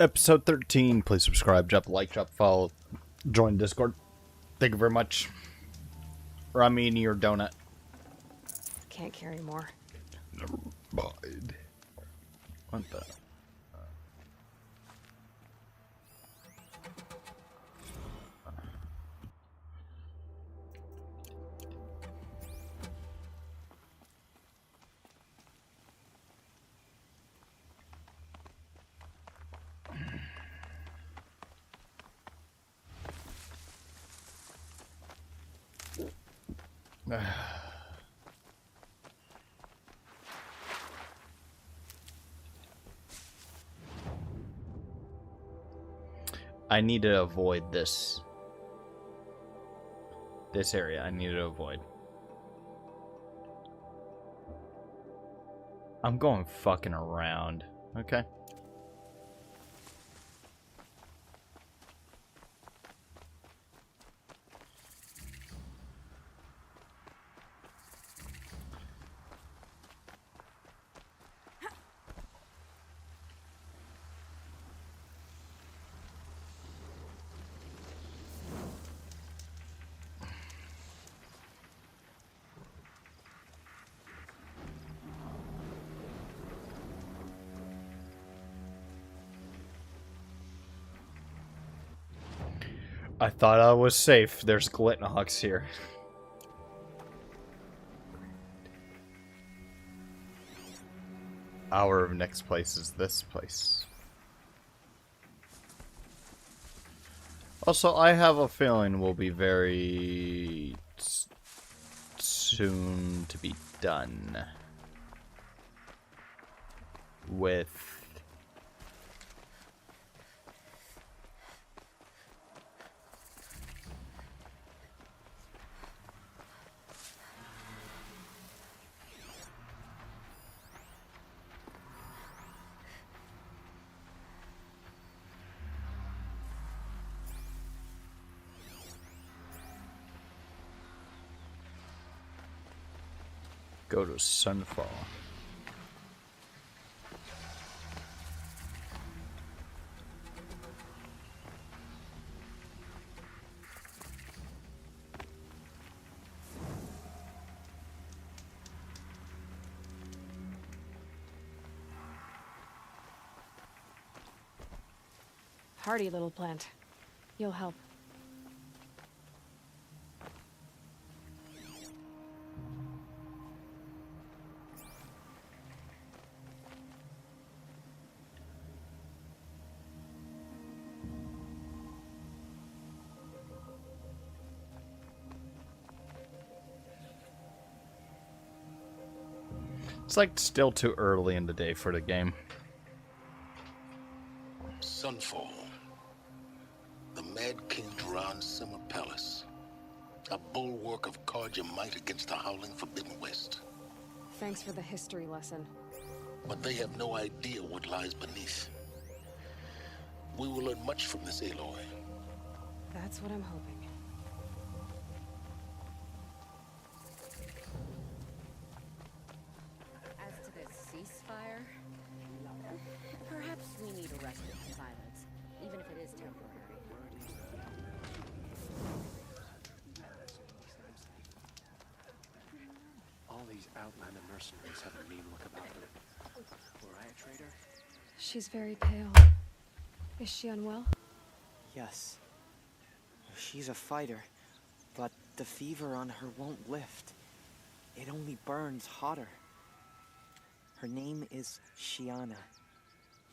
Episode 13. Please subscribe, drop a like, drop a follow, join Discord. Thank you very much. Or I'm eating your donut. Can't carry more. Never mind. What the? I need to avoid this area. I need to avoid. I'm going fucking around. Okay. I thought I was safe. There's Glittenhawks here. Our next place is this place. Also, I have a feeling we'll be very soon to be done with go to Sunfall. Hardy little plant. You'll help. It's like still too early in the day for the game. Sunfall. The Mad King Duran's summer palace. A bulwark of Carja might against the howling Forbidden West. Thanks for the history lesson. But they have no idea what lies beneath. We will learn much from this Aloy. That's what I'm hoping. As to this ceasefire, perhaps we need a respite from violence, even if it is temporary. All these Outlander mercenaries have a mean look about them. Were I a traitor? She's very pale. Is she unwell? Yes. She's a fighter, but the fever on her won't lift. It only burns hotter. Her name is Shiana,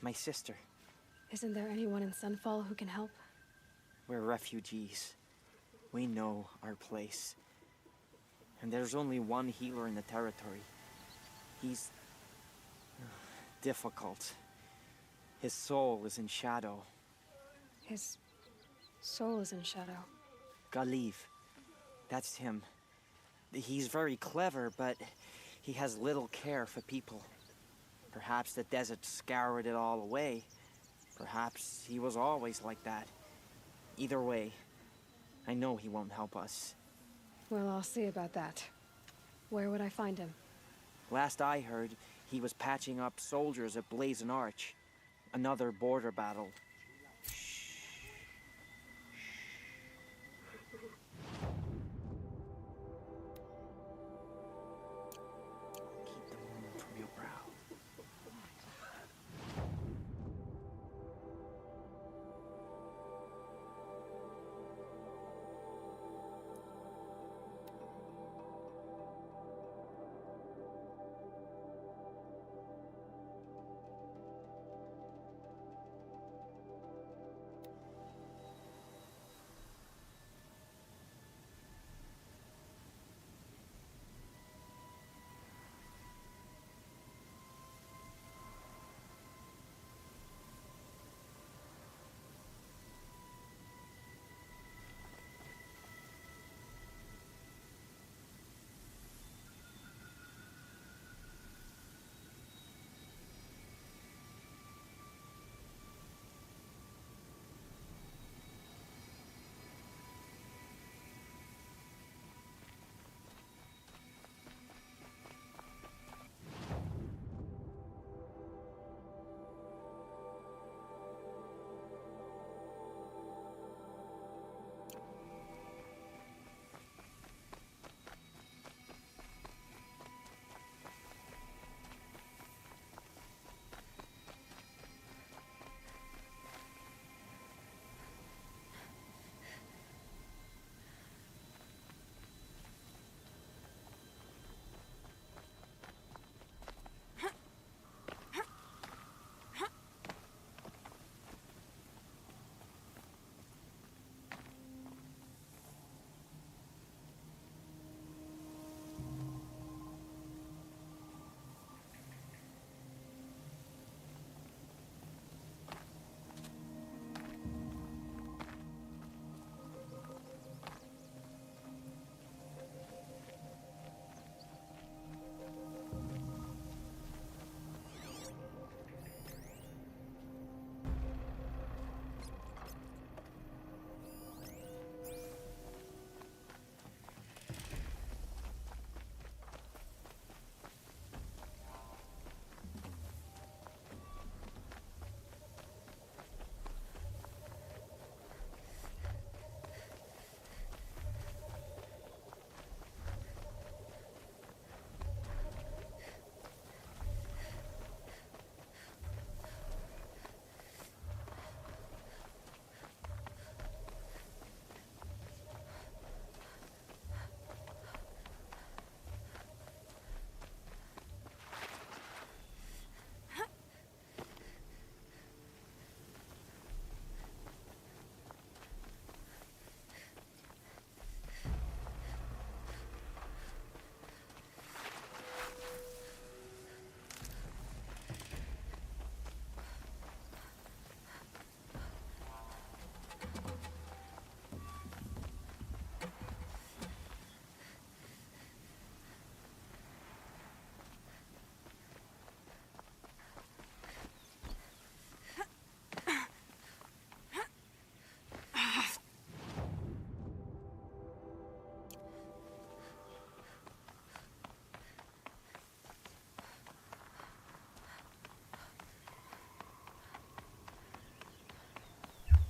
my sister. Isn't there anyone in Sunfall who can help? We're refugees. We know our place. And there's only one healer in the territory. He's difficult. His soul is in shadow. His soul is in shadow. Galiv. That's him. He's very clever, but he has little care for people. Perhaps the desert scoured it all away. Perhaps he was always like that. Either way, I know he won't help us. Well, I'll see about that. Where would I find him? Last I heard, he was patching up soldiers at Blazon Arch. Another border battle. Keep the moon from your brow.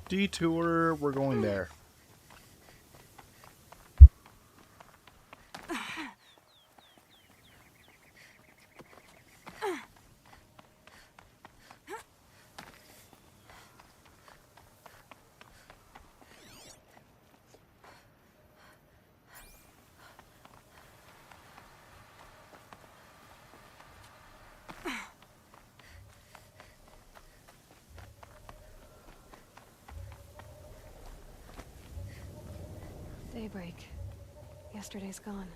Detour, we're going there. Daybreak. Yesterday's gone.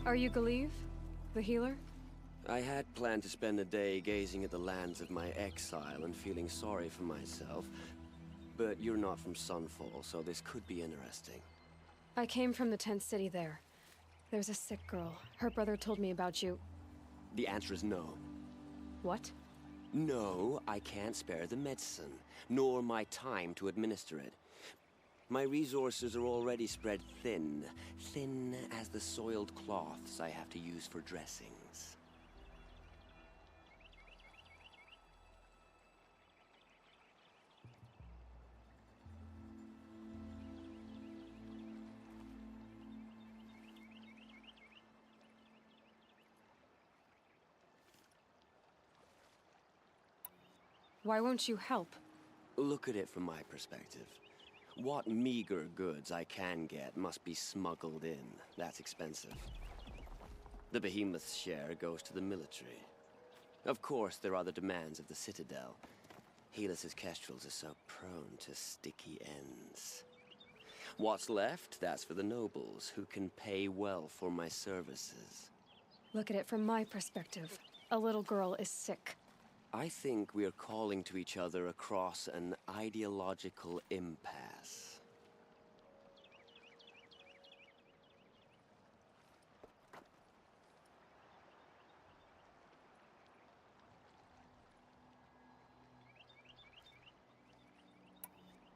Are you Galeev? The healer? I had planned to spend the day gazing at the lands of my exile and feeling sorry for myself. But you're not from Sunfall, so this could be interesting. I came from the tent city there. There's a sick girl. Her brother told me about you. The answer is no. What? No, I can't spare the medicine, nor my time to administer it. My resources are already spread thin. Thin as the soiled cloths I have to use for dressings. Why won't you help? Look at it from my perspective. What meager goods I can get must be smuggled in. That's expensive. The Behemoth's share goes to the military. Of course, there are the demands of the Citadel. Helis's kestrels are so prone to sticky ends. What's left, that's for the nobles, who can pay well for my services. Look at it from my perspective. A little girl is sick. I think we are calling to each other across an ideological impasse.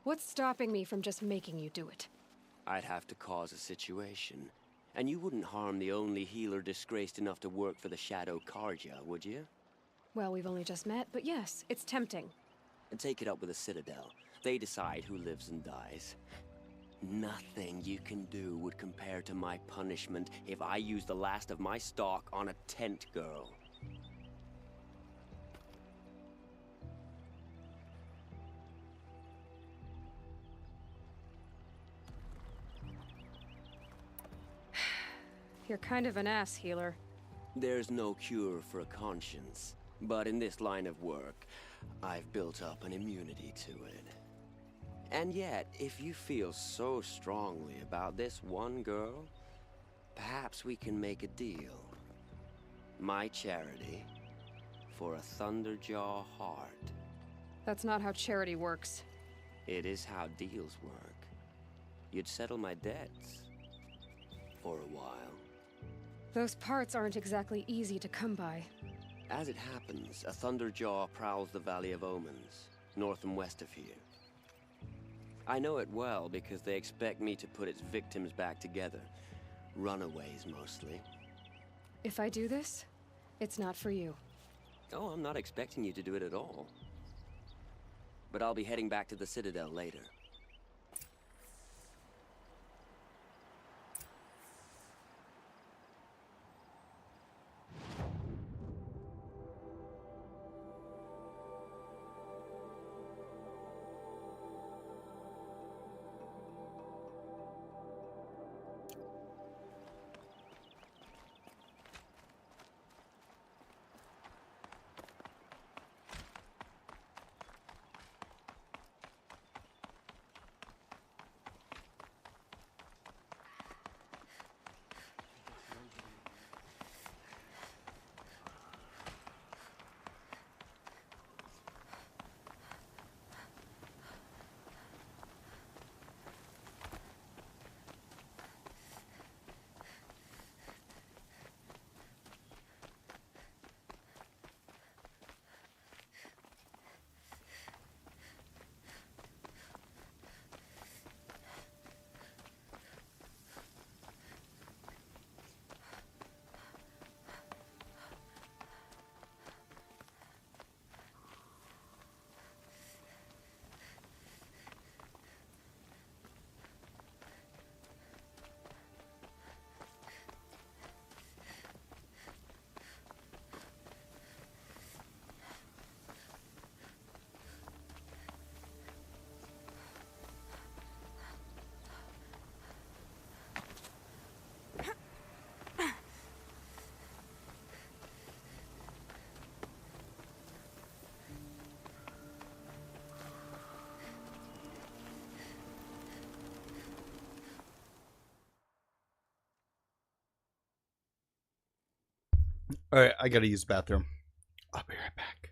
What's stopping me from just making you do it? I'd have to cause a situation. And you wouldn't harm the only healer disgraced enough to work for the Shadow Carja, would you? Well, we've only just met, but yes, it's tempting. And take it up with the Citadel. They decide who lives and dies. Nothing you can do would compare to my punishment if I used the last of my stock on a tent girl. You're kind of an ass, healer. There's no cure for a conscience. But in this line of work, I've built up an immunity to it. And yet, if you feel so strongly about this one girl, perhaps we can make a deal. My charity for a Thunderjaw heart. That's not how charity works. It is how deals work. You'd settle my debts. For a while. Those parts aren't exactly easy to come by. As it happens, a Thunderjaw prowls the Valley of Omens, north and west of here. I know it well because they expect me to put its victims back together. Runaways, mostly. If I do this, it's not for you. Oh, I'm not expecting you to do it at all. But I'll be heading back to the Citadel later. All right, I gotta use the bathroom. I'll be right back.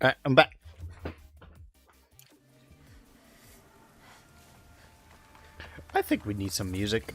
Alright, I'm back. I think we need some music.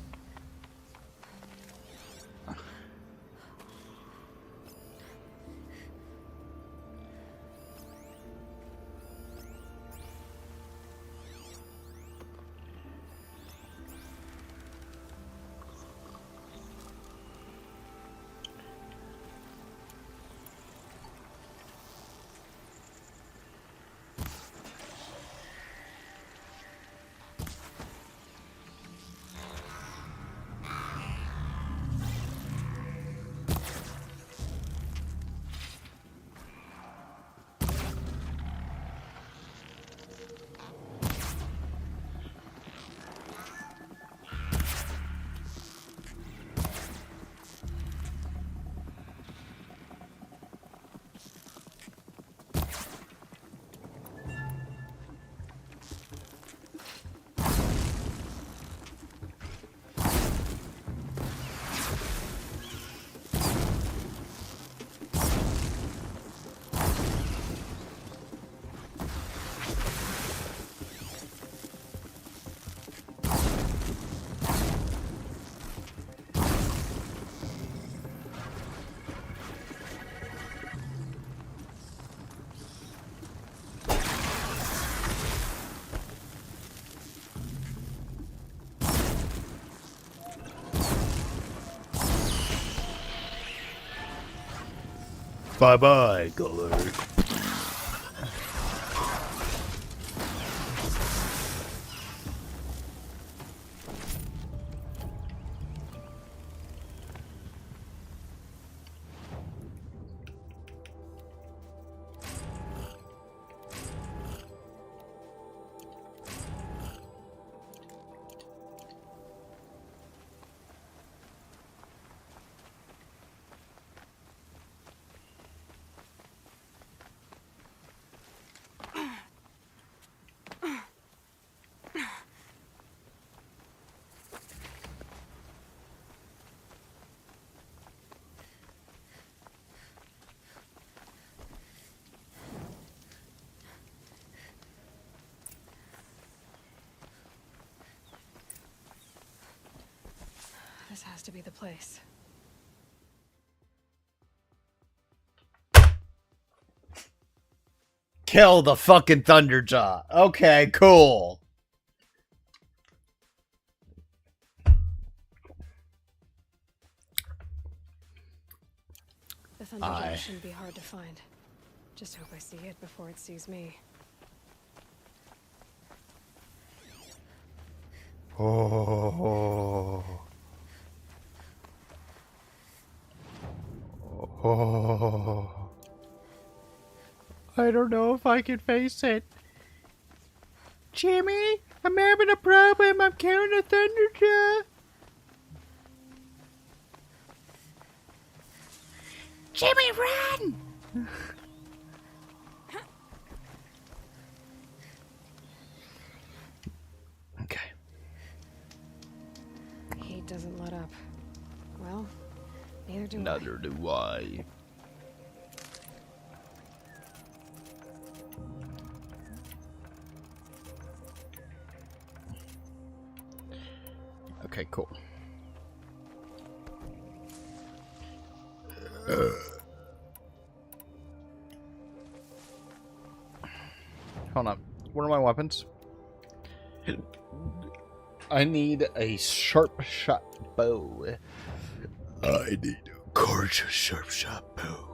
Bye-bye, Gullard. This has to be the place. Kill the fucking Thunderjaw. Okay, cool. The Thunderjaw shouldn't be hard to find. Just hope I see it before it sees me. Oh. Oh. I don't know if I can face it. Jimmy, I'm having a problem. I'm carrying a Thunderjaw. Jimmy, run! Okay. He doesn't let up. Well, neither do I. Neither do I. Okay, cool. Hold on. What are my weapons? I need a sharp shot bow. I need a gorgeous sharp shot bow.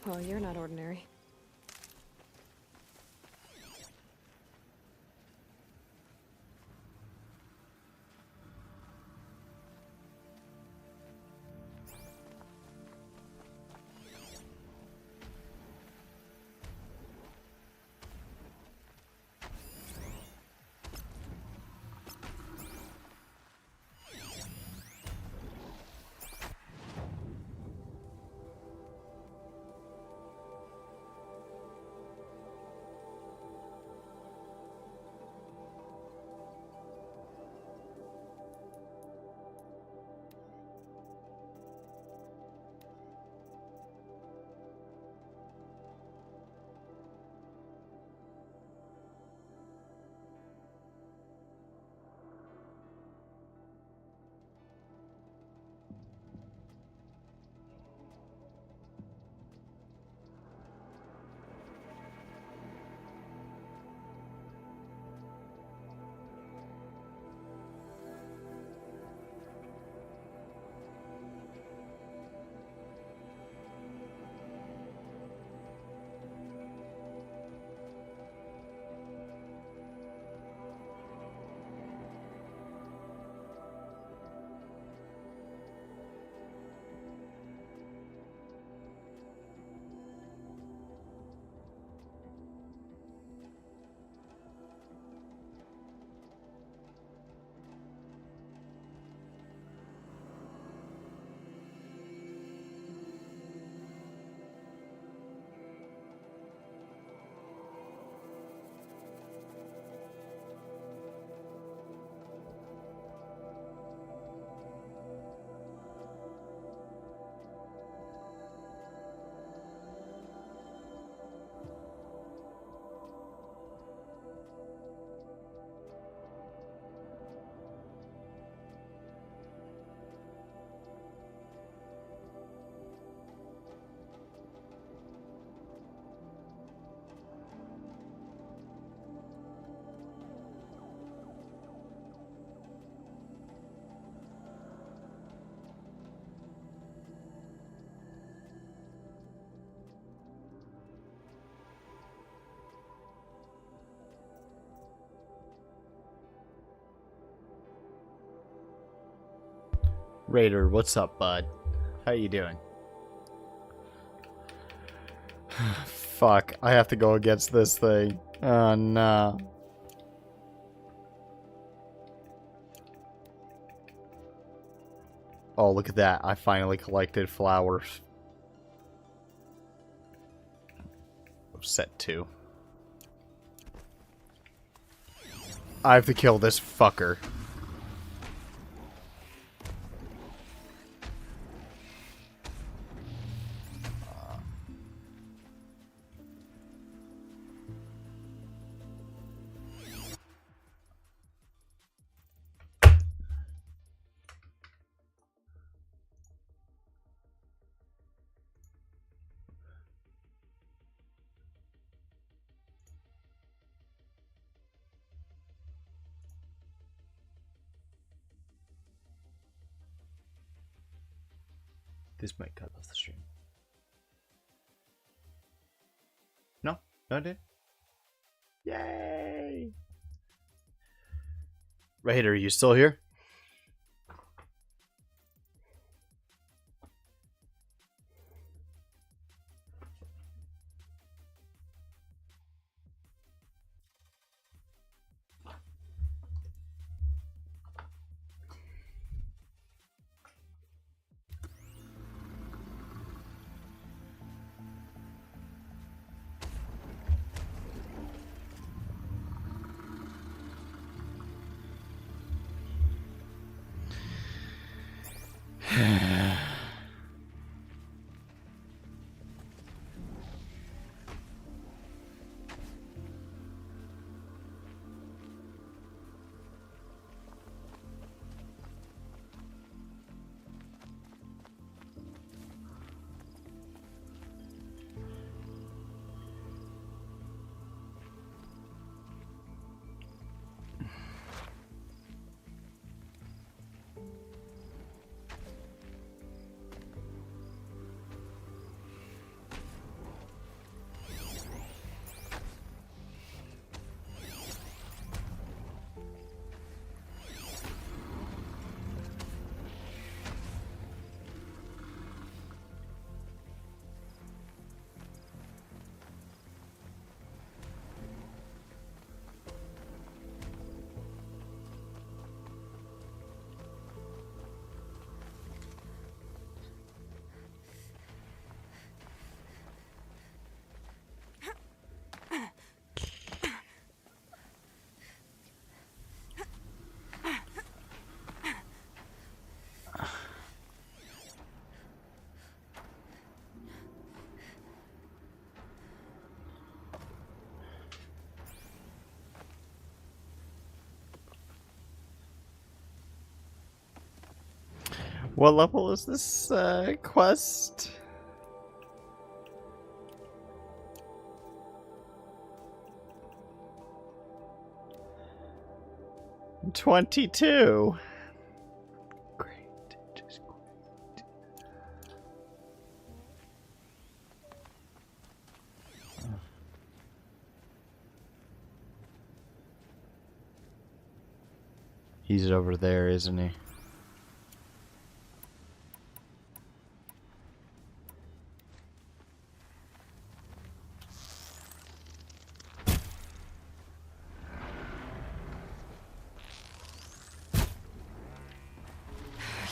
Well, you're not ordinary. Raider, what's up, bud? How you doing? Fuck, I have to go against this thing. Oh, no. Oh, look at that. I finally collected flowers. Set 2. I have to kill this fucker. This might cut off the stream. No? No, it did? Yay! Raider, are you still here? What level is this quest? $22. Great. Just great. He's over there, isn't he?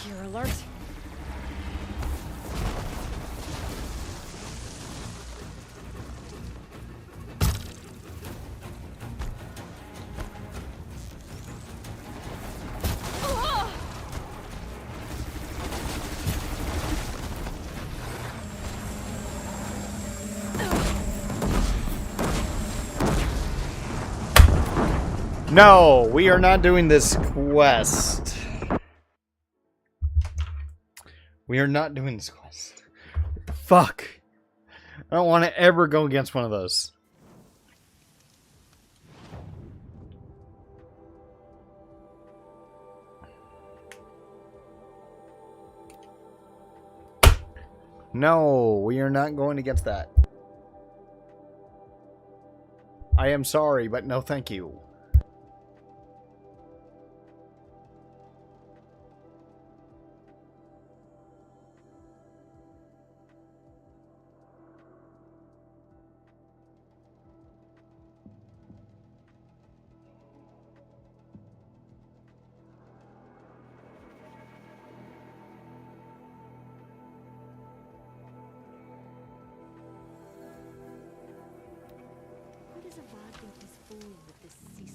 You're alert. No, we are not doing this quest. We are not doing this quest. Fuck. I don't want to ever go against one of those. No, we are not going against that. I am sorry, but no thank you. Who does Avad think he's fooling with this sea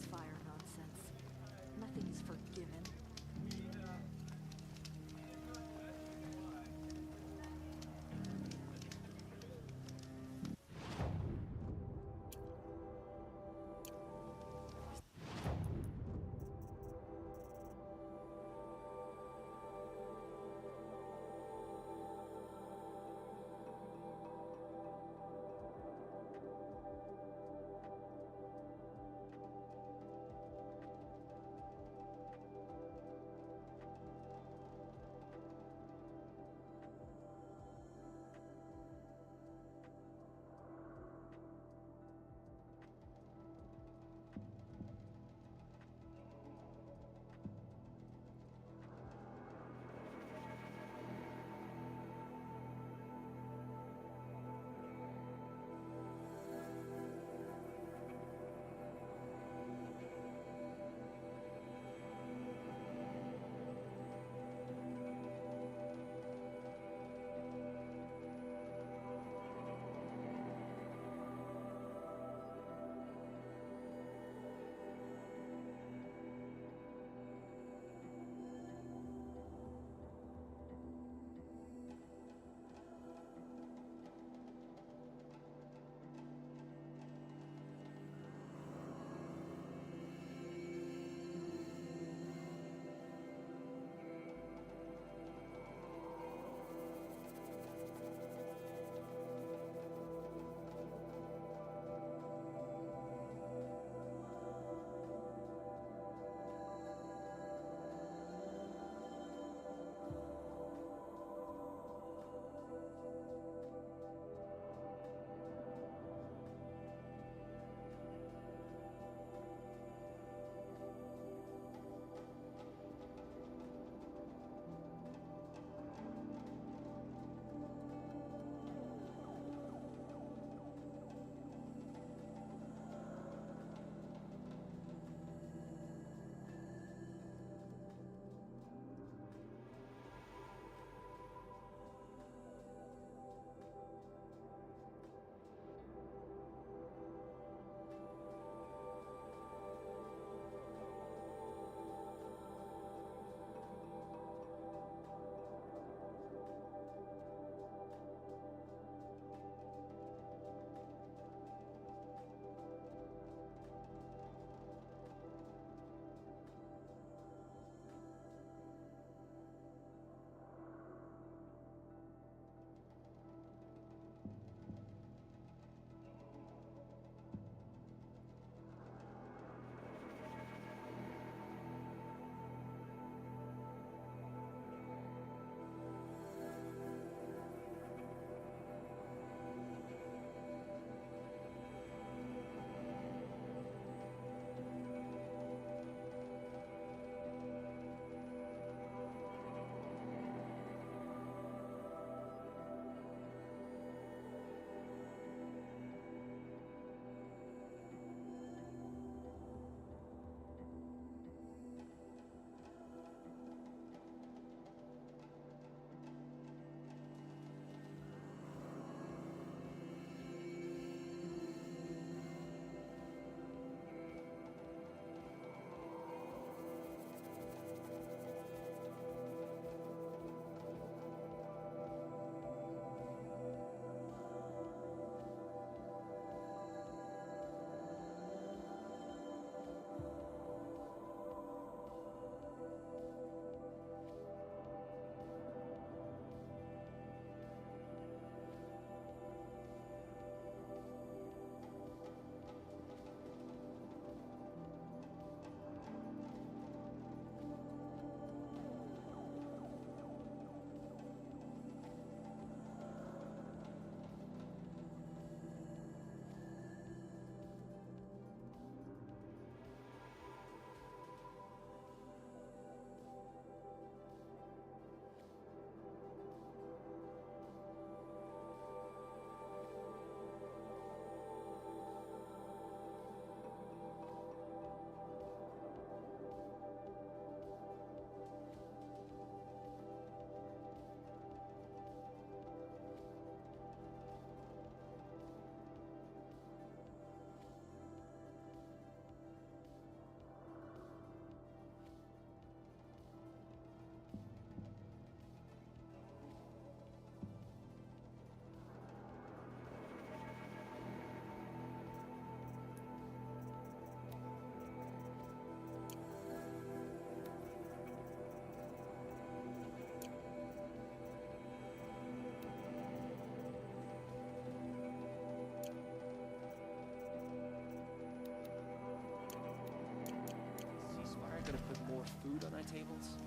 food on our tables?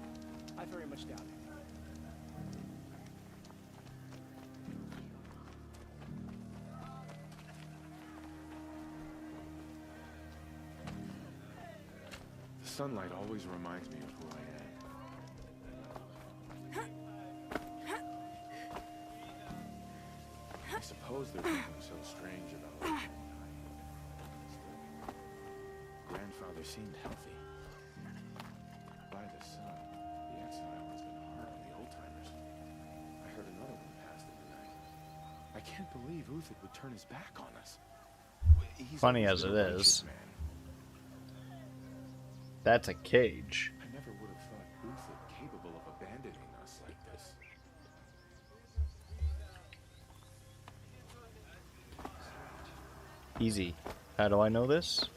I very much doubt it. The sunlight always reminds me of who I am. I suppose there's nothing so strange about it. Grandfather seemed healthy. By the sun, the exile has been hard on the old-timers. I heard another one passed in the night. I can't believe Uthid would turn his back on us. He's Funny always as been it a righteous is. man. That's a cage. I never would have thought Uthid capable of abandoning us like this. Easy. How do I know this?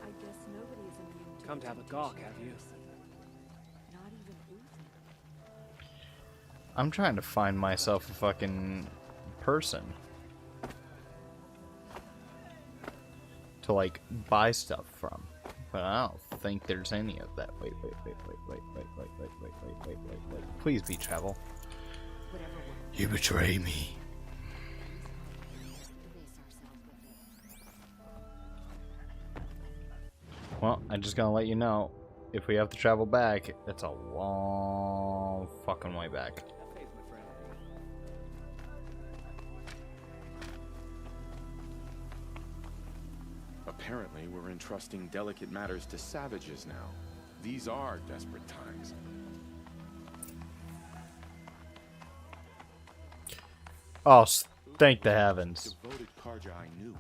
I guess nobody is immune to Come to have a gawk, have you? Not even Uthid. I'm trying to find myself a fucking person to like buy stuff from, but I don't think there's any of that. Wait. Please be travel. Whatever works. You betray me. Erase ourselves with it. Well, I'm just gonna let you know, if we have to travel back, it's a long fucking way back. Have faith, my friend. Apparently, we're entrusting delicate matters to savages now. These are desperate times. Oh, thank the heavens. Devoted Karja I knew.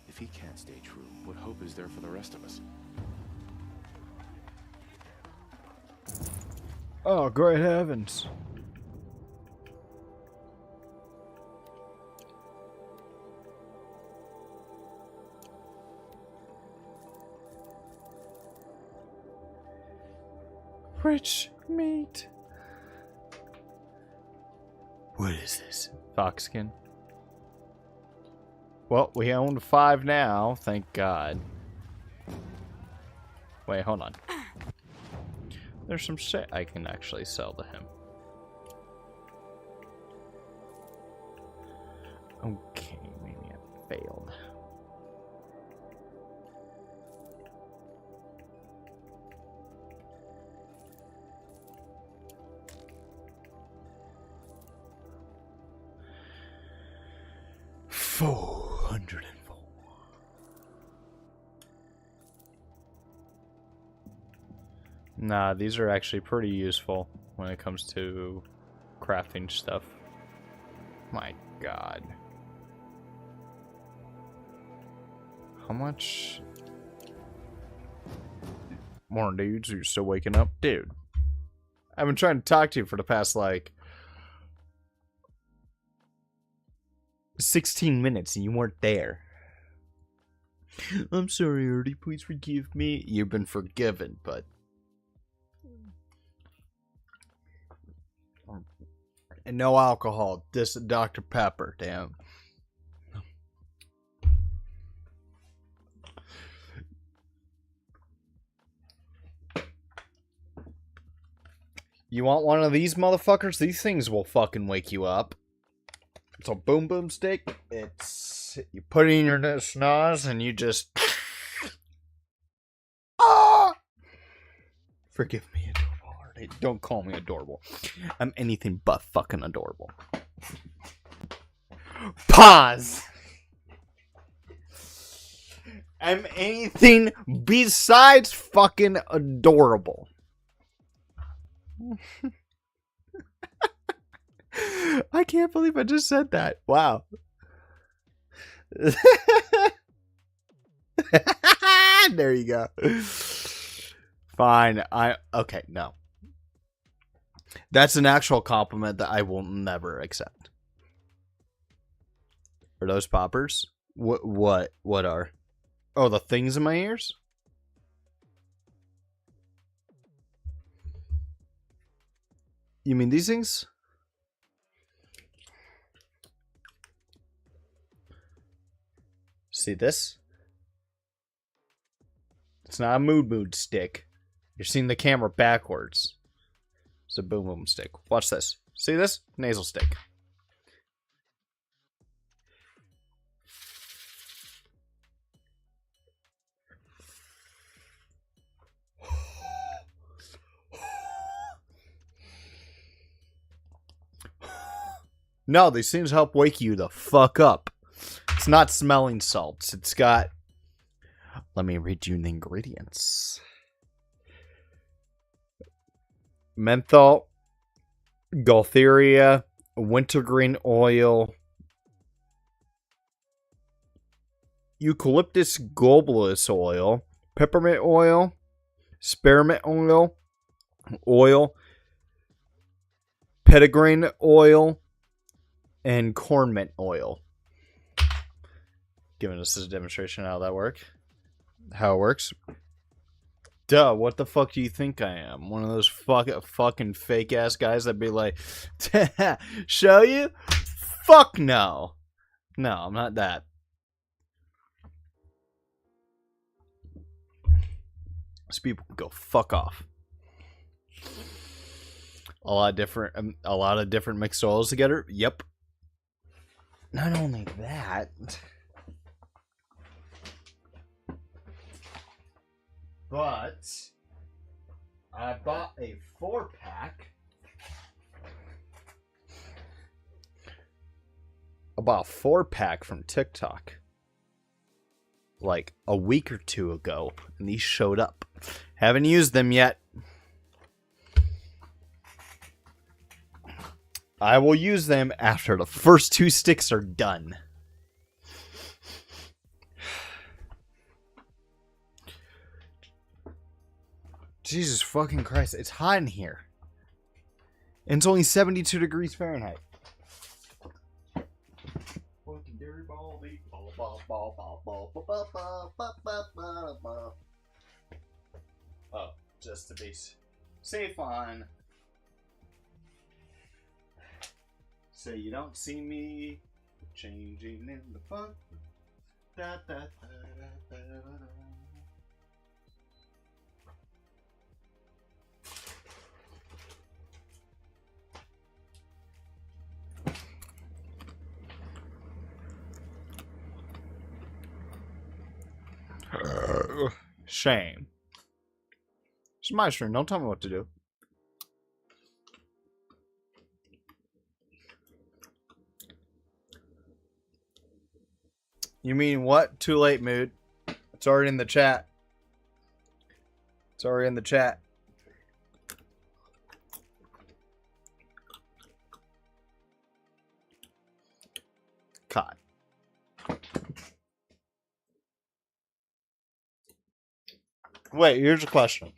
If he can't stay true, what hope is there for the rest of us? Oh, great heavens. Rich meat. What is this? Foxskin. Well, we own 5 now, thank God. Wait, hold on. There's some shit I can actually sell to him. Okay, maybe I failed. $404. Nah, these are actually pretty useful when it comes to crafting stuff. My God. How much? Morning, dudes. You're still waking up? Dude. I've been trying to talk to you for the past, like, 16 minutes and you weren't there. I'm sorry, Ernie. Please forgive me. You've been forgiven, but... And no alcohol. This Dr. Pepper, damn. You want one of these motherfuckers? These things will fucking wake you up. It's a boom boom stick. It's... You put it in your schnoz and you just... Ah! Forgive me, adorable. Don't call me adorable. I'm anything but fucking adorable. Pause! I'm anything besides fucking adorable. I can't believe I just said that. Wow. There you go. Fine. Okay, no. That's an actual compliment that I will never accept. Are those poppers? What are? Oh, the things in my ears? You mean these things? See this? It's not a mood stick. You're seeing the camera backwards. It's a boom boom stick. Watch this. See this? Nasal stick. No, these things help wake you the fuck up. It's not smelling salts. It's got... Let me read you the ingredients. Menthol, Gaultheria, wintergreen oil, eucalyptus globulus oil, peppermint oil, spearmint oil, petitgrain oil, and corn mint oil. Giving us a demonstration of how it works. Duh, what the fuck do you think I am? One of those fucking fake ass guys that be like, show you? Fuck no. No, I'm not that. These people can go fuck off. A lot of different mixed oils together. Yep. Not only that, but I bought a 4-pack. I bought a 4-pack from TikTok like a week or two ago, and these showed up. Haven't used them yet. I will use them after the first 2 sticks are done. Jesus fucking Christ, it's hot in here. And it's only 72 degrees Fahrenheit. Oh, just to be safe on. So you don't see me changing in the fun. Da, da, da, da, da, da. Shame. It's my stream. Don't tell me what to do. You mean what? Too late, mood. It's already in the chat. It's already in the chat. God. Wait, here's a question.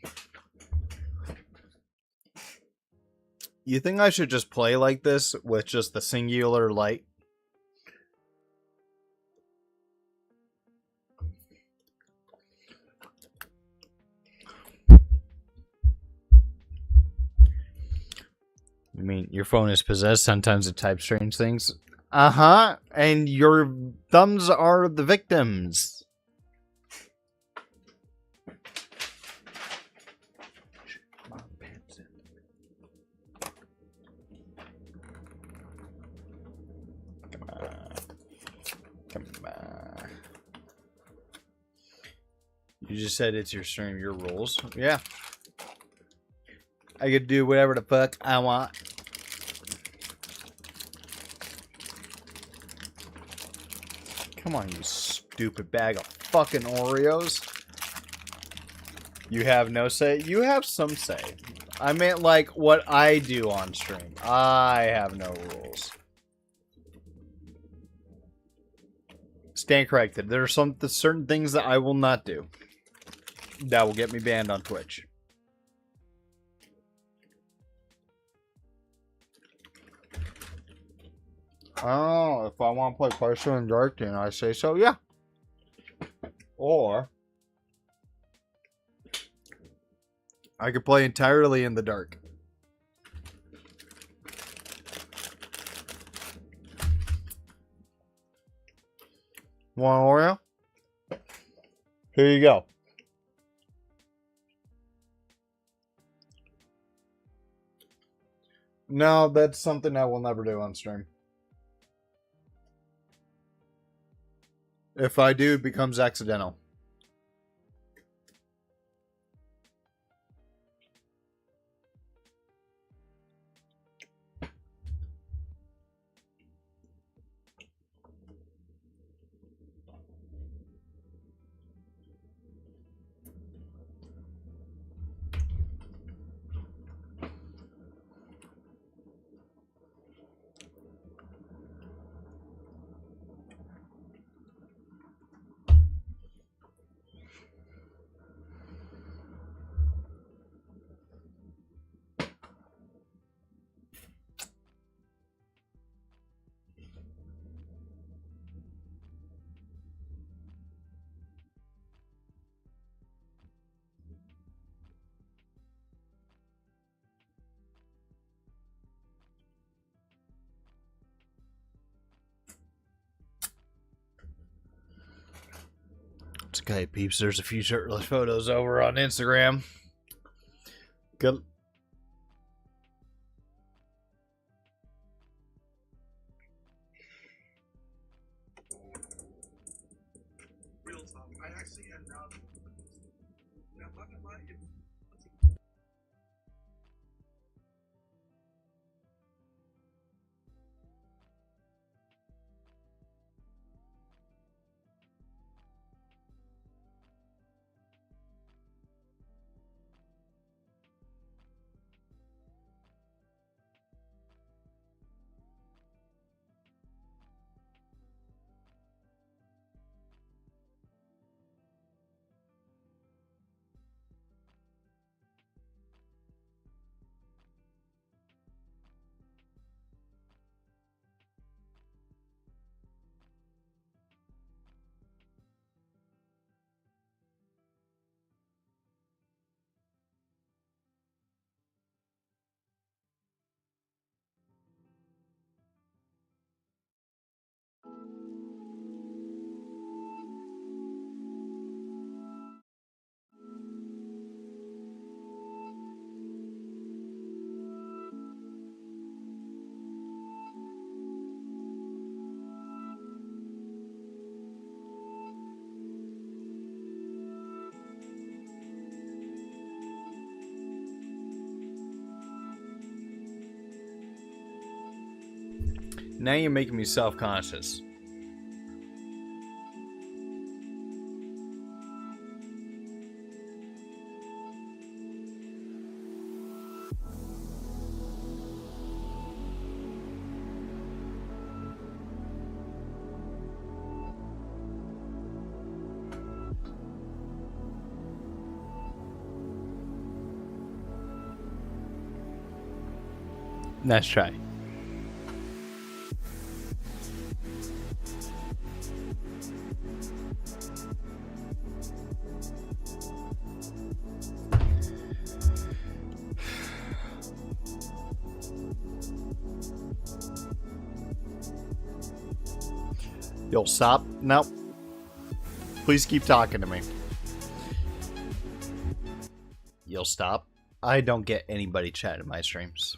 You think I should just play like this with just the singular light? I mean, your phone is possessed. Sometimes it types strange things. Uh-huh. And your thumbs are the victims. You just said it's your stream, your rules. Yeah. I could do whatever the fuck I want. Come on, you stupid bag of fucking Oreos. You have no say? You have some say. I meant like what I do on stream. I have no rules. Stand corrected. There are certain things that I will not do. That will get me banned on Twitch. Oh, if I want to play Closer in Dark, then I say so, yeah. Or I could play entirely in the dark. Want Oreo? Here you go. No, that's something I will never do on stream. If I do, it becomes accidental. It's okay, peeps. There's a few shirtless photos over on Instagram. Good. Real talk. I actually am not. I'm not gonna lie. Now you're making me self-conscious. Nice try. You'll stop? Nope. Please keep talking to me. You'll stop? I don't get anybody chat in my streams.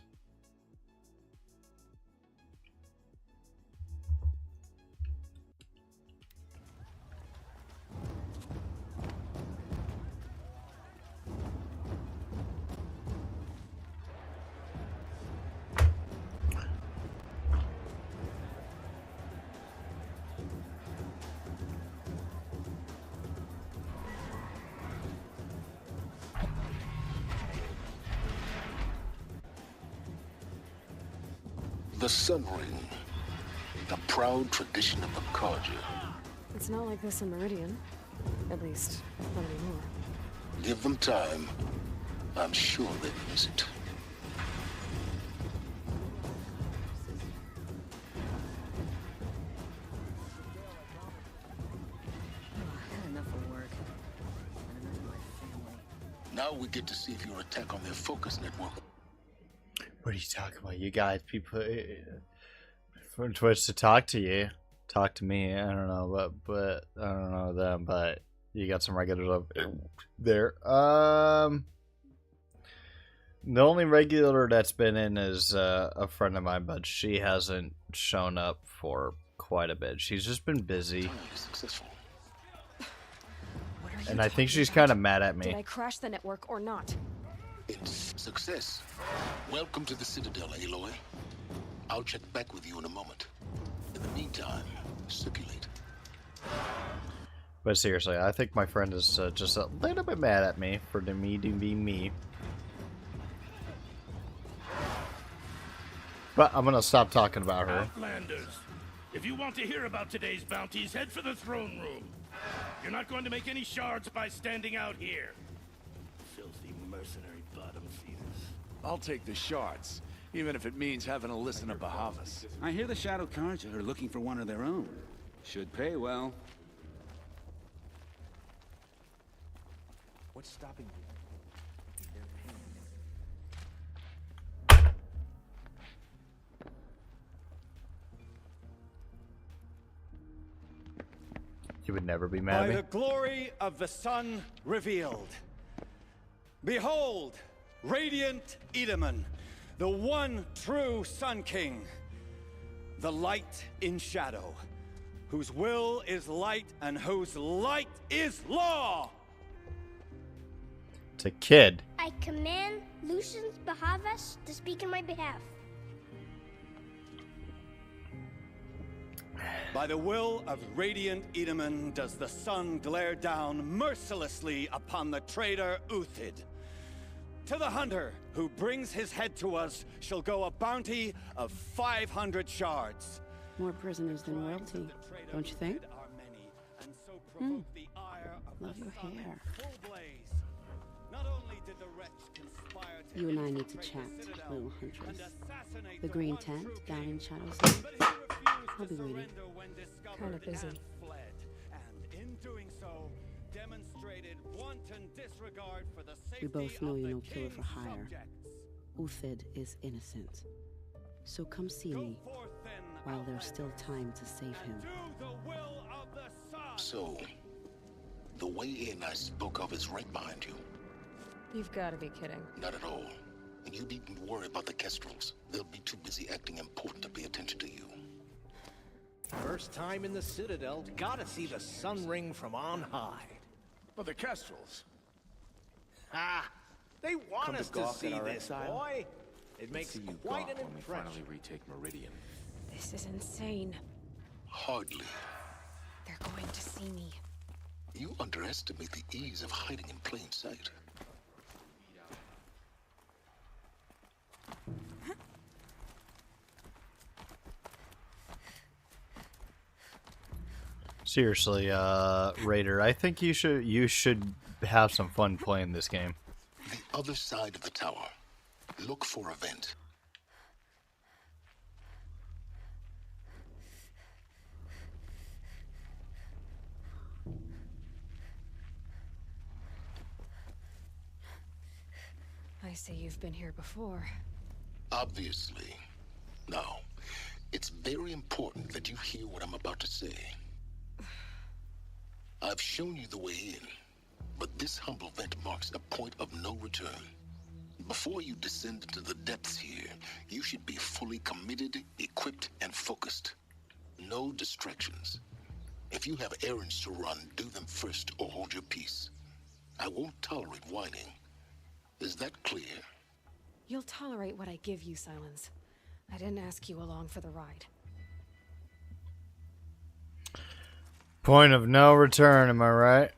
The Sun Ring, the proud tradition of the Carja. It's not like this in Meridian. At least, not anymore. Give them time. I'm sure they'll use it. I've had enough of work. And enough of my family. Now we get to see if your attack on their focus network. What are you talking about? You guys, people from Twitch to talk to you, talk to me. I don't know, but I don't know them. But you got some regulars up there. The only regular that's been in is a friend of mine, but she hasn't shown up for quite a bit. She's just been busy. Successful. What are you And I think talking she's about? kind of mad at Did me. I crash the network or not? It's success. Welcome to the Citadel, Aloy. I'll check back with you in a moment. In the meantime, circulate. But seriously, I think my friend is just a little bit mad at me for me to be me. But I'm gonna stop talking about her. Outlanders, if you want to hear about today's bounties, head for the throne room. You're not going to make any shards by standing out here. Filthy mercenary bottom feeders. I'll take the shards, even if it means having to listen to Bahavas. I hear the Shadow Carja are looking for one of their own. Should pay well. What's stopping you? You would never be mad By at me. the glory of the sun revealed. Behold, radiant Edaman, the one true Sun King. The light in shadow, whose will is light and whose light is law. It's a kid. I command Lucius Bahavas to speak in my behalf. By the will of radiant Edaman does the sun glare down mercilessly upon the traitor Uthid. To the hunter who brings his head to us shall go a bounty of 500 shards. More prisoners than royalty, don't you think? Love your hair. You and I need to chat, little huntress. The green tent down in Shadow's Lane. I'll be waiting. Kind of busy. We both know you're no killer for hire. Uthid is innocent. So come see me while there's still time to save him. So, the way in I spoke of is right behind you. You've got to be kidding. Not at all. And you needn't worry about the Kestrels. They'll be too busy acting important to pay attention to you. First time in the Citadel, gotta see the sun ring from on high. But the Kestrels. Ah, they want Come to us to gawk at see our this, exile? boy. It makes See you quite gawk an when we impression. finally retake Meridian. This is insane. Hardly. They're going to see me. You underestimate the ease of hiding in plain sight. Seriously, Raider, I think you should have some fun playing this game. The other side of the tower. Look for a vent. I see you've been here before. Obviously. Now, it's very important that you hear what I'm about to say. I've shown you the way in, but this humble vent marks a point of no return. Before you descend into the depths here, you should be fully committed, equipped, and focused. No distractions. If you have errands to run, do them first or hold your peace. I won't tolerate whining. Is that clear? You'll tolerate what I give you, Silence. I didn't ask you along for the ride. Point of no return, am I right?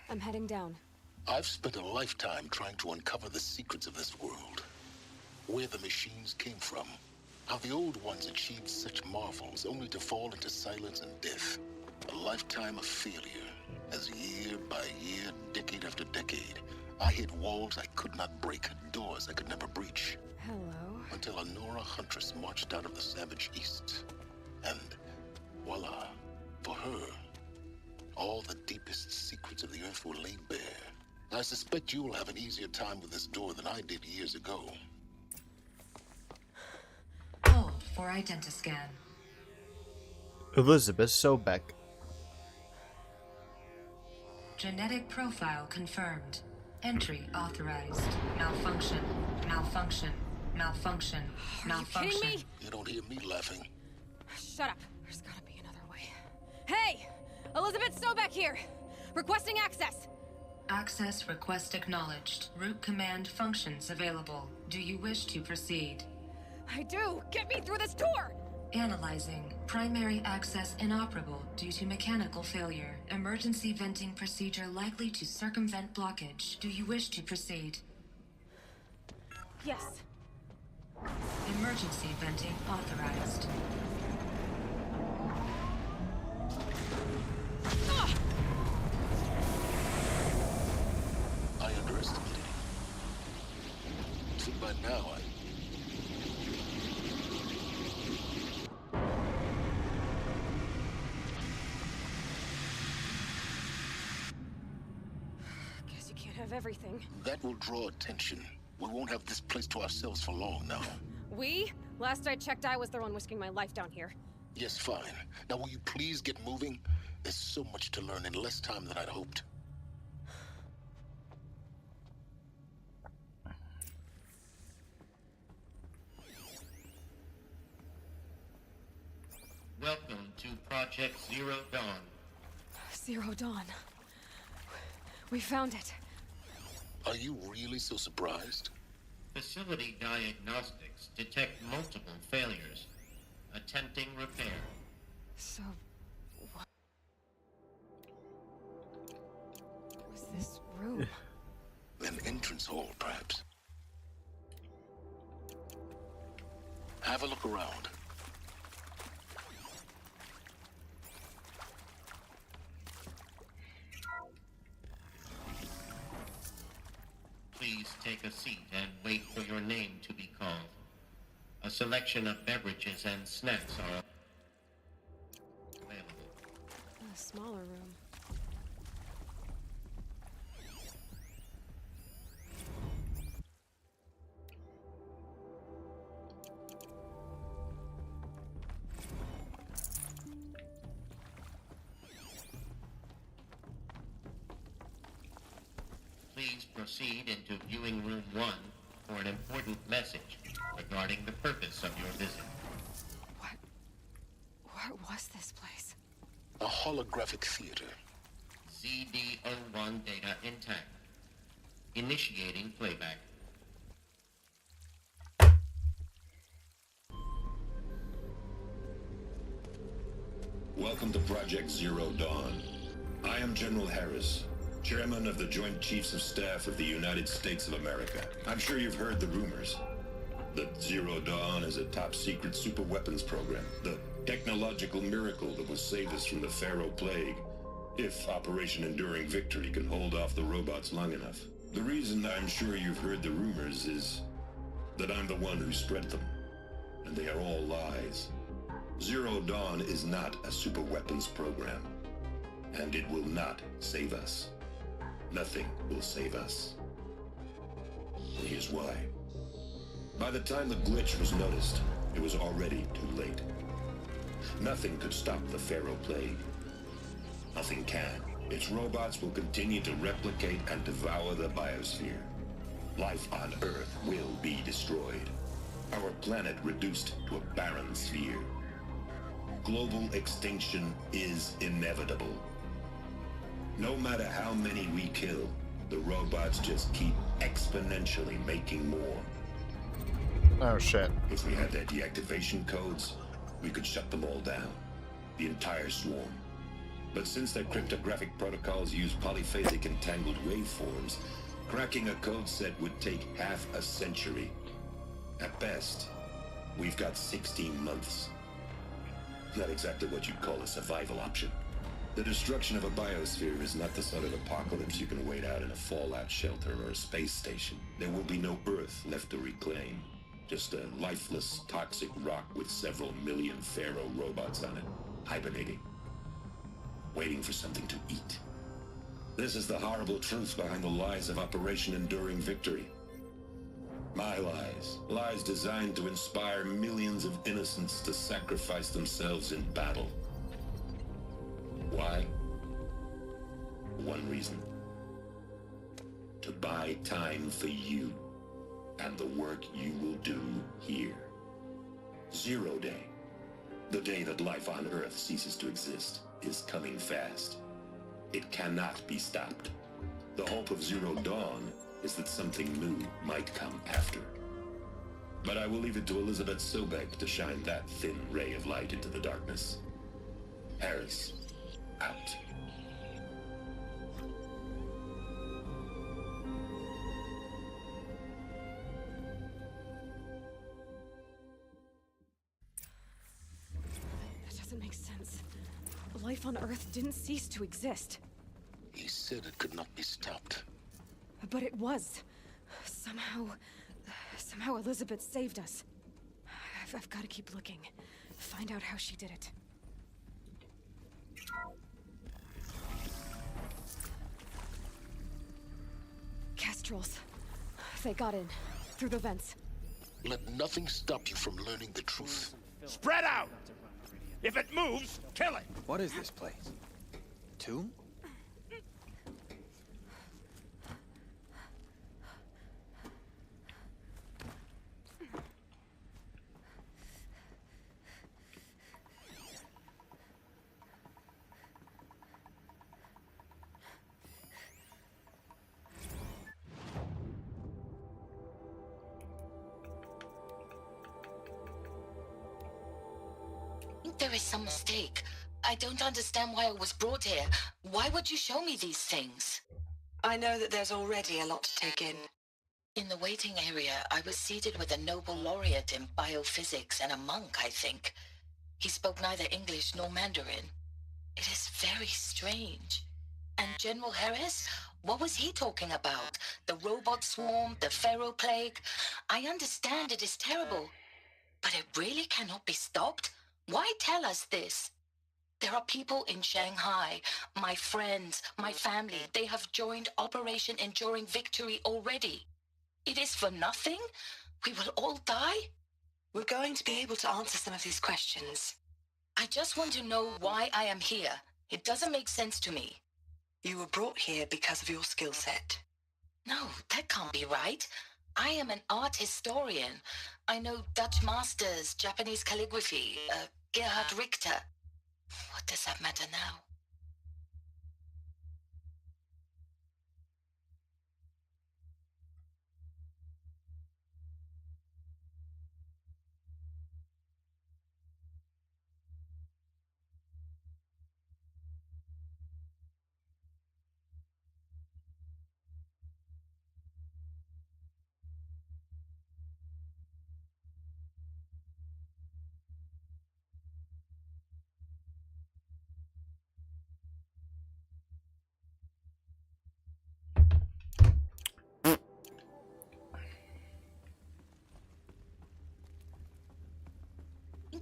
I'm heading down. I've spent a lifetime trying to uncover the secrets of this world. Where the machines came from. How the old ones achieved such marvels only to fall into silence and death. A lifetime of failure. As year by year, decade after decade, I hit walls I could not break, doors I could never breach. Hello. Until a Nora huntress marched out of the savage east. And voila, for her, all the deepest secrets of the earth were laid bare. I suspect you'll have an easier time with this door than I did years ago. Hold for identiscan. Elizabeth Sobek. Genetic profile confirmed. Entry authorized. Malfunction. Malfunction. Malfunction. Malfunction. Kidding me? You don't hear me laughing. Shut up. There's gotta be another way. Hey! Elizabeth Sobek here! Requesting access! Access request acknowledged. Root command functions available. Do you wish to proceed? I do! Get me through this tour! Analyzing. Primary access inoperable due to mechanical failure. Emergency venting procedure likely to circumvent blockage. Do you wish to proceed? Yes. Emergency venting authorized. I underestimated you. See, by now, Guess you can't have everything. that will draw attention. We won't have this place to ourselves for long now. We? Last I checked, I was the one risking my life down here. Yes, fine. Now, will you please get moving? There's so much to learn in less time than I'd hoped. Welcome to Project Zero Dawn. Zero Dawn. We found it. Are you really so surprised? Facility diagnostics detect multiple failures. Attempting repair. So... what was this room? An entrance hall, perhaps. Have a look around. Please take a seat and wait for your name to be called. A selection of beverages and snacks are available. A smaller room. Please proceed into viewing room 1 for an important message regarding the purpose of your visit. What was this place? A holographic theater. ZD-01 data intact. Initiating playback. Welcome to Project Zero Dawn. I am General Harris, Chairman of the Joint Chiefs of Staff of the United States of America. I'm sure you've heard the rumors that Zero Dawn is a top-secret superweapons program, the technological miracle that will save us from the Pharaoh Plague, if Operation Enduring Victory can hold off the robots long enough. The reason I'm sure you've heard the rumors is that I'm the one who spread them, and they are all lies. Zero Dawn is not a superweapons program, and it will not save us. Nothing will save us. And here's why. By the time the glitch was noticed, it was already too late. Nothing could stop the Pharaoh Plague. Nothing can. Its robots will continue to replicate and devour the biosphere. Life on Earth will be destroyed. Our planet reduced to a barren sphere. Global extinction is inevitable. No matter how many we kill, the robots just keep exponentially making more. Oh shit. If we had their deactivation codes, we could shut them all down. The entire swarm. But since their cryptographic protocols use polyphasic entangled waveforms, cracking a code set would take half a century. At best, we've got 16 months. Not exactly what you'd call a survival option. The destruction of a biosphere is not the sort of apocalypse you can wait out in a fallout shelter or a space station. There will be no Earth left to reclaim. Just a lifeless, toxic rock with several million Pharaoh robots on it, hibernating, waiting for something to eat. This is the horrible truth behind the lies of Operation Enduring Victory. My lies. Lies designed to inspire millions of innocents to sacrifice themselves in battle. Why? One one reason. To buy time for you and the work you will do here. Zero Day, the day that life on Earth ceases to exist, is coming fast. It cannot be stopped. The hope of Zero Dawn is that something new might come after. But I will leave it to Elizabeth Sobek to shine that thin ray of light into the darkness. Harris, out. That doesn't make sense. Life on Earth didn't cease to exist. He said it could not be stopped. But it was. Somehow Elizabeth saved us. I've got to keep looking. Find out how she did it. Kestrels. They got in. Through the vents. Let nothing stop you from learning the truth. Spread out! If it moves, kill it! What is this place? Tomb? There is some mistake. I don't understand why I was brought here. Why would you show me these things? I know that there's already a lot to take in. In the waiting area, I was seated with a Nobel laureate in biophysics and a monk, I think. He spoke neither English nor Mandarin. It is very strange. And General Harris? What was he talking about? The robot swarm, the Pharaoh plague? I understand it is terrible, but it really cannot be stopped? Why tell us this? There are people in Shanghai, my friends, my family. They have joined Operation Enduring Victory already. It is for nothing? We will all die? We're going to be able to answer some of these questions. I just want to know why I am here. It doesn't make sense to me. You were brought here because of your skill set. No, that can't be right. I am an art historian. I know Dutch masters, Japanese calligraphy, Gerhard Richter. What does that matter now?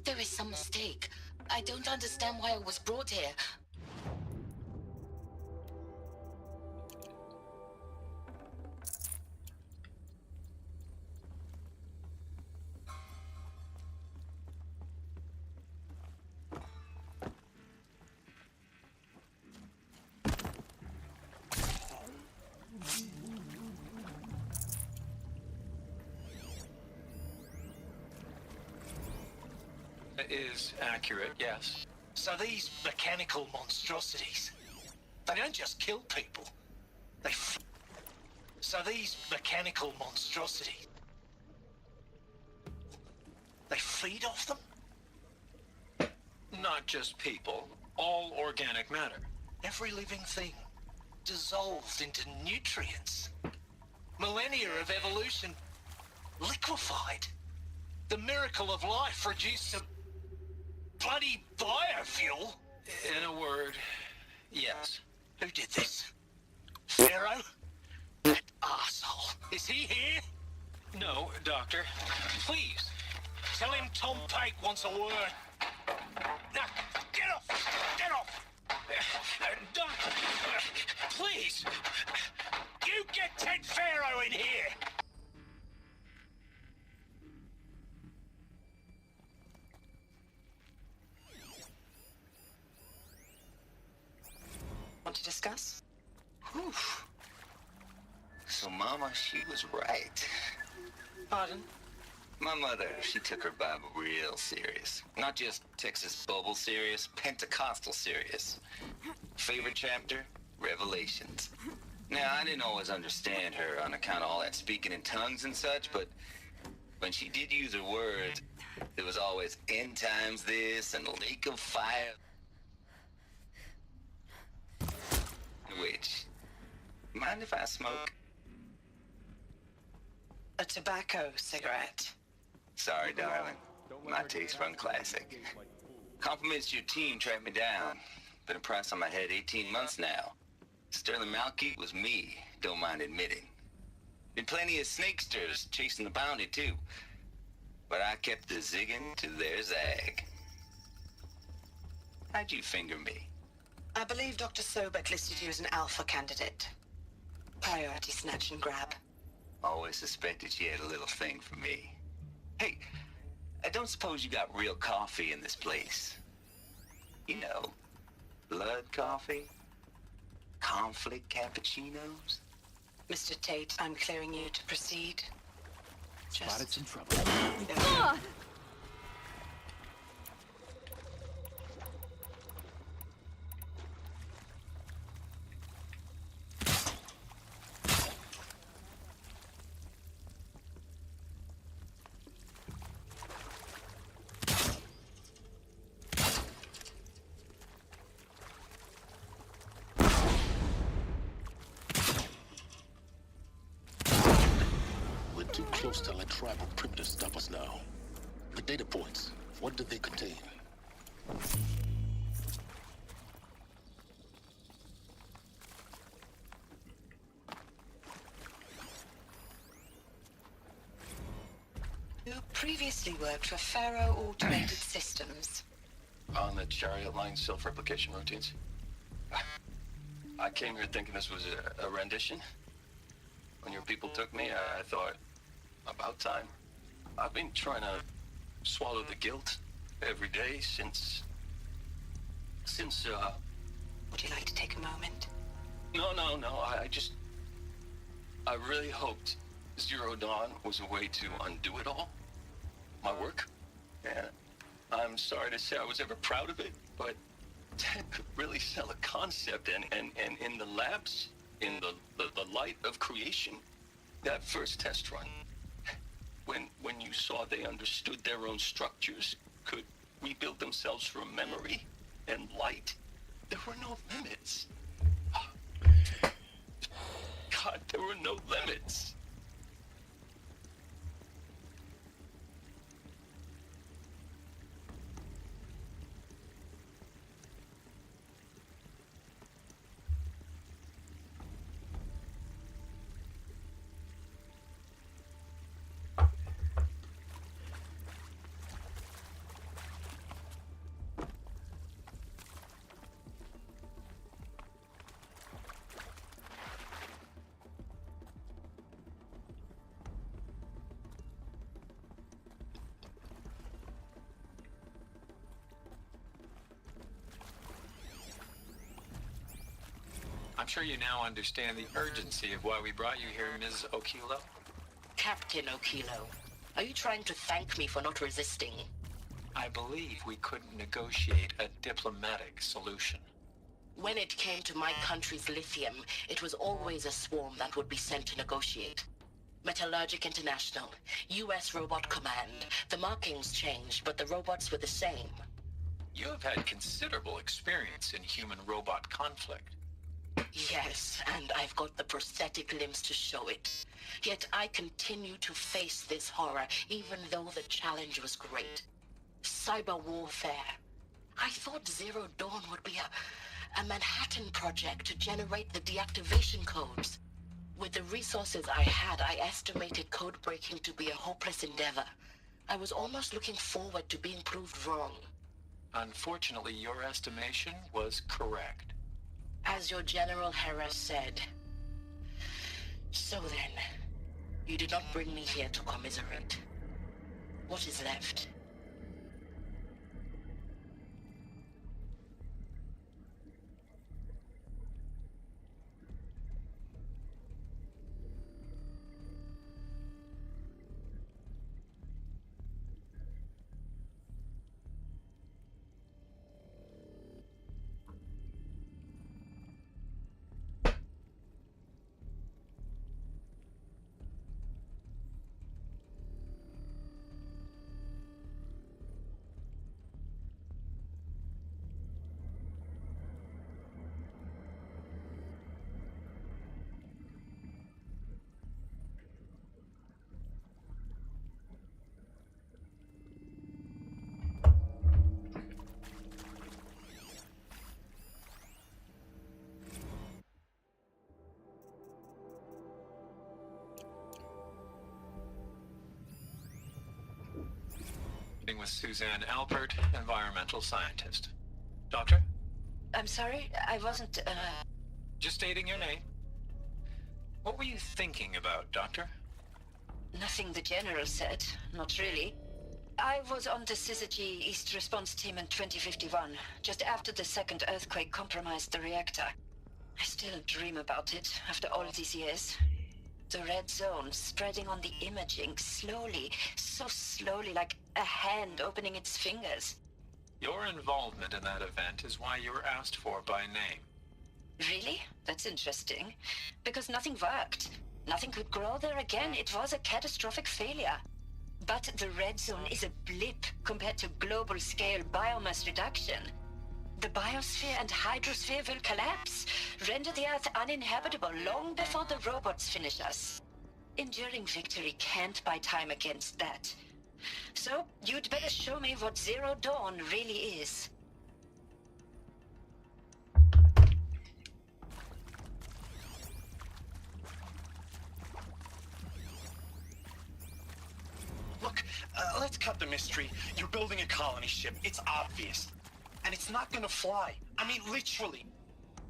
There is some mistake. I don't understand why I was brought here. Is accurate, yes. So these mechanical monstrosities, they don't just kill people. So these mechanical monstrosities, they feed off them? Not just people, all organic matter. Every living thing dissolved into nutrients. Millennia of evolution liquefied. The miracle of life reduced to bloody biofuel. In a word, yes. Who did this? Pharaoh? That arsehole. Is he here? No, Doctor. Please, tell him Tom Pike wants a word. Now, get off! Get off! Doctor, please! You get Ted Pharaoh in here! Want to discuss? Whew. So Mama, she was right. Pardon? My mother, she took her Bible real serious. Not just Texas Bible serious, Pentecostal serious. Favorite chapter? Revelations. Now, I didn't always understand her on account of all that speaking in tongues and such, but when she did use her words, there was always end times this and a lake of fire. Which, mind if I smoke? A tobacco cigarette. Sorry, darling. My taste run classic. Compliments to your team tracked me down. Been a price on my head 18 months now. Sterling Malkeet was me, don't mind admitting. Been plenty of snakesters chasing the bounty, too. But I kept the zigging to their zag. How'd you finger me? I believe Dr. Sobek listed you as an alpha candidate. Priority snatch and grab. Always suspected she had a little thing for me. Hey, I don't suppose you got real coffee in this place? You know, blood coffee? Conflict cappuccinos? Mr. Tate, I'm clearing you to proceed. Spotted some trouble. We're too close to let tribal primitives stop us now. The data points, what do they contain? You previously worked for Faro Automated Systems. On the Chariot Line self-replication routines. I came here thinking this was a rendition. When your people took me, I thought, about time. I've been trying to swallow the guilt every day since... Would you like to take a moment? No, I really hoped Zero Dawn was a way to undo it all. My work. And I'm sorry to say I was ever proud of it, but Ted could really sell a concept, and in the labs, in the light of creation, that first test run, when you saw they understood their own structures, could rebuild themselves from memory and light, there were no limits. God, there were no limits. I'm sure you now understand the urgency of why we brought you here, Ms. Okilo. Captain Okilo, are you trying to thank me for not resisting? I believe we couldn't negotiate a diplomatic solution. When it came to my country's lithium, it was always a swarm that would be sent to negotiate. Metallurgic International, U.S. Robot Command. The markings changed, but the robots were the same. You have had considerable experience in human-robot conflict. Yes, and I've got the prosthetic limbs to show it. Yet I continue to face this horror, even though the challenge was great. Cyber warfare. I thought Zero Dawn would be a Manhattan project to generate the deactivation codes. With the resources I had, I estimated code breaking to be a hopeless endeavor. I was almost looking forward to being proved wrong. Unfortunately, your estimation was correct. As your General Hera said. So then, you did not bring me here to commiserate. What is left? Meeting with Suzanne Alpert, environmental scientist. Doctor? I'm sorry, I wasn't, Just stating your name. What were you thinking about, Doctor? Nothing the General said, not really. I was on the Syzygy East Response Team in 2051, just after the second earthquake compromised the reactor. I still dream about it, after all these years. The red zone spreading on the imaging, slowly, so slowly, like a hand opening its fingers. Your involvement in that event is why you were asked for by name. Really? That's interesting. Because nothing worked. Nothing could grow there again. It was a catastrophic failure. But the red zone is a blip compared to global-scale biomass reduction. The biosphere and hydrosphere will collapse, render the Earth uninhabitable long before the robots finish us. Enduring victory can't buy time against that. So, you'd better show me what Zero Dawn really is. Look, let's cut the mystery. You're building a colony ship. It's obvious. And it's not gonna fly. I mean, literally.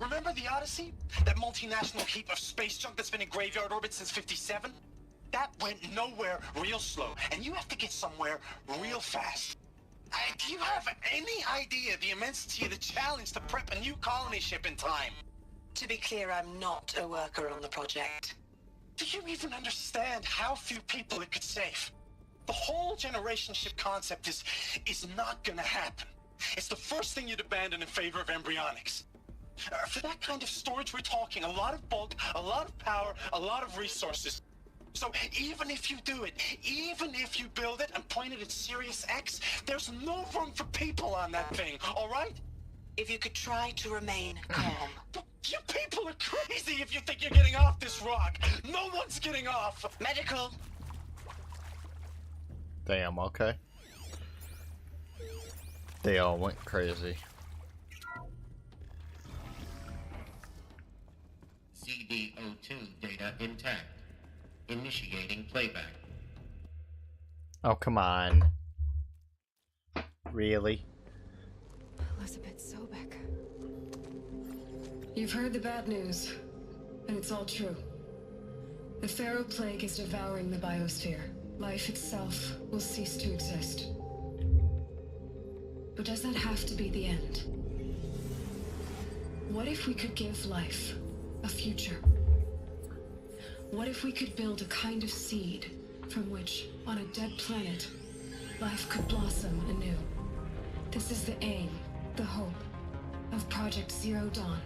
Remember the Odyssey? That multinational heap of space junk that's been in graveyard orbit since 57? That went nowhere real slow. And you have to get somewhere real fast. Do you have any idea the immensity of the challenge to prep a new colony ship in time? To be clear, I'm not a worker on the project. Do you even understand how few people it could save? The whole generation ship concept is not gonna happen. It's the first thing you'd abandon in favor of embryonics. For that kind of storage, we're talking a lot of bulk, a lot of power, a lot of resources. So even if you do it, even if you build it and point it at Sirius X, there's no room for people on that thing, all right? If you could try to remain calm. You people are crazy if you think you're getting off this rock. No one's getting off. Medical. Damn, okay. They all went crazy. CD02 data intact. Initiating playback. Oh, come on. Really? Elizabeth Sobek. You've heard the bad news, and it's all true. The Pharaoh Plague is devouring the biosphere. Life itself will cease to exist. But does that have to be the end? What if we could give life a future? What if we could build a kind of seed from which, on a dead planet, life could blossom anew? This is the aim, the hope, of Project Zero Dawn.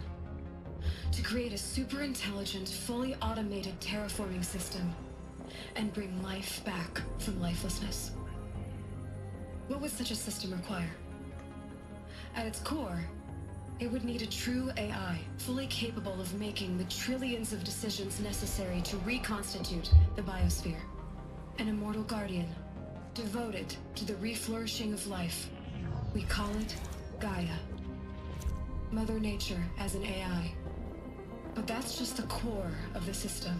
To create a super-intelligent, fully automated terraforming system and bring life back from lifelessness. What would such a system require? At its core, it would need a true AI, fully capable of making the trillions of decisions necessary to reconstitute the biosphere. An immortal guardian, devoted to the reflourishing of life. We call it Gaia. Mother Nature as an AI. But that's just the core of the system.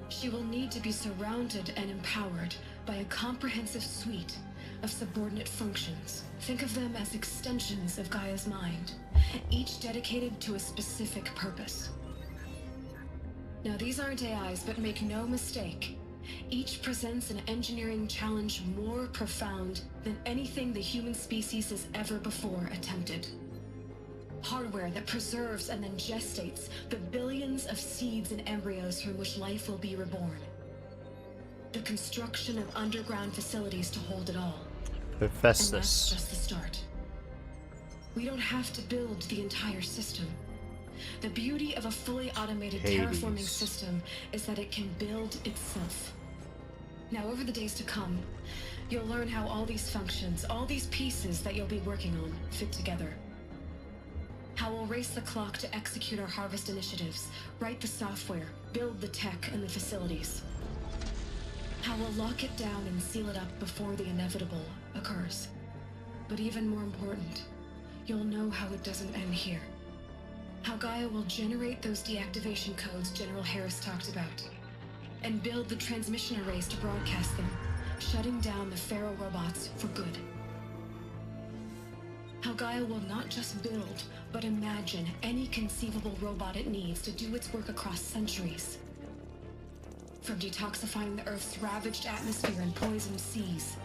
She will need to be surrounded and empowered by a comprehensive suite of subordinate functions. Think of them as extensions of Gaia's mind, each dedicated to a specific purpose. Now, these aren't AIs, but make no mistake, each presents an engineering challenge more profound than anything the human species has ever before attempted. Hardware that preserves and then gestates the billions of seeds and embryos from which life will be reborn. The construction of underground facilities to hold it all. Hephaestus. And that's just the start. We don't have to build the entire system. The beauty of a fully automated terraforming system is that it can build itself. Now, over the days to come, you'll learn how all these functions, all these pieces that you'll be working on, fit together. How we'll race the clock to execute our harvest initiatives, write the software, build the tech and the facilities. How we'll lock it down and seal it up before the inevitable occurs. But even more important, you'll know how it doesn't end here. How Gaia will generate those deactivation codes General Harris talked about, and build the transmission arrays to broadcast them, shutting down the Pharaoh robots for good. How Gaia will not just build, but imagine any conceivable robot it needs to do its work across centuries. From detoxifying the Earth's ravaged atmosphere and poisoned seas,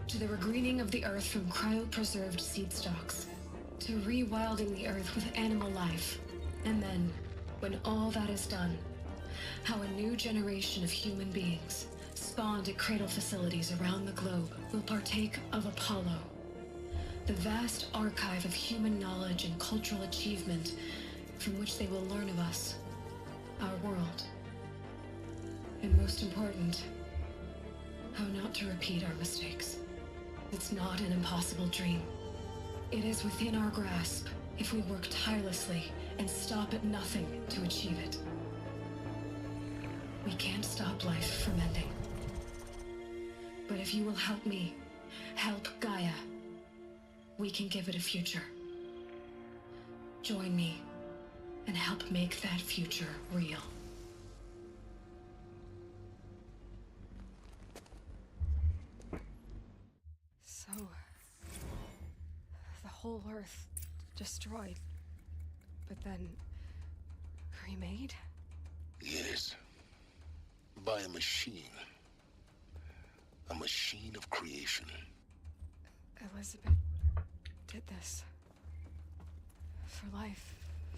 to the regreening of the Earth from cryopreserved seed stalks, to rewilding the Earth with animal life. And then, when all that is done, how a new generation of human beings, spawned at cradle facilities around the globe, will partake of Apollo, the vast archive of human knowledge and cultural achievement from which they will learn of us, our world. And most important, how not to repeat our mistakes. It's not an impossible dream. It is within our grasp if we work tirelessly and stop at nothing to achieve it. We can't stop life from ending. But if you will help me, help Gaia, we can give it a future. Join me and help make that future real. So, the whole Earth destroyed, but then remade? Yes. By a machine. A machine of creation. Elizabeth did this. For life,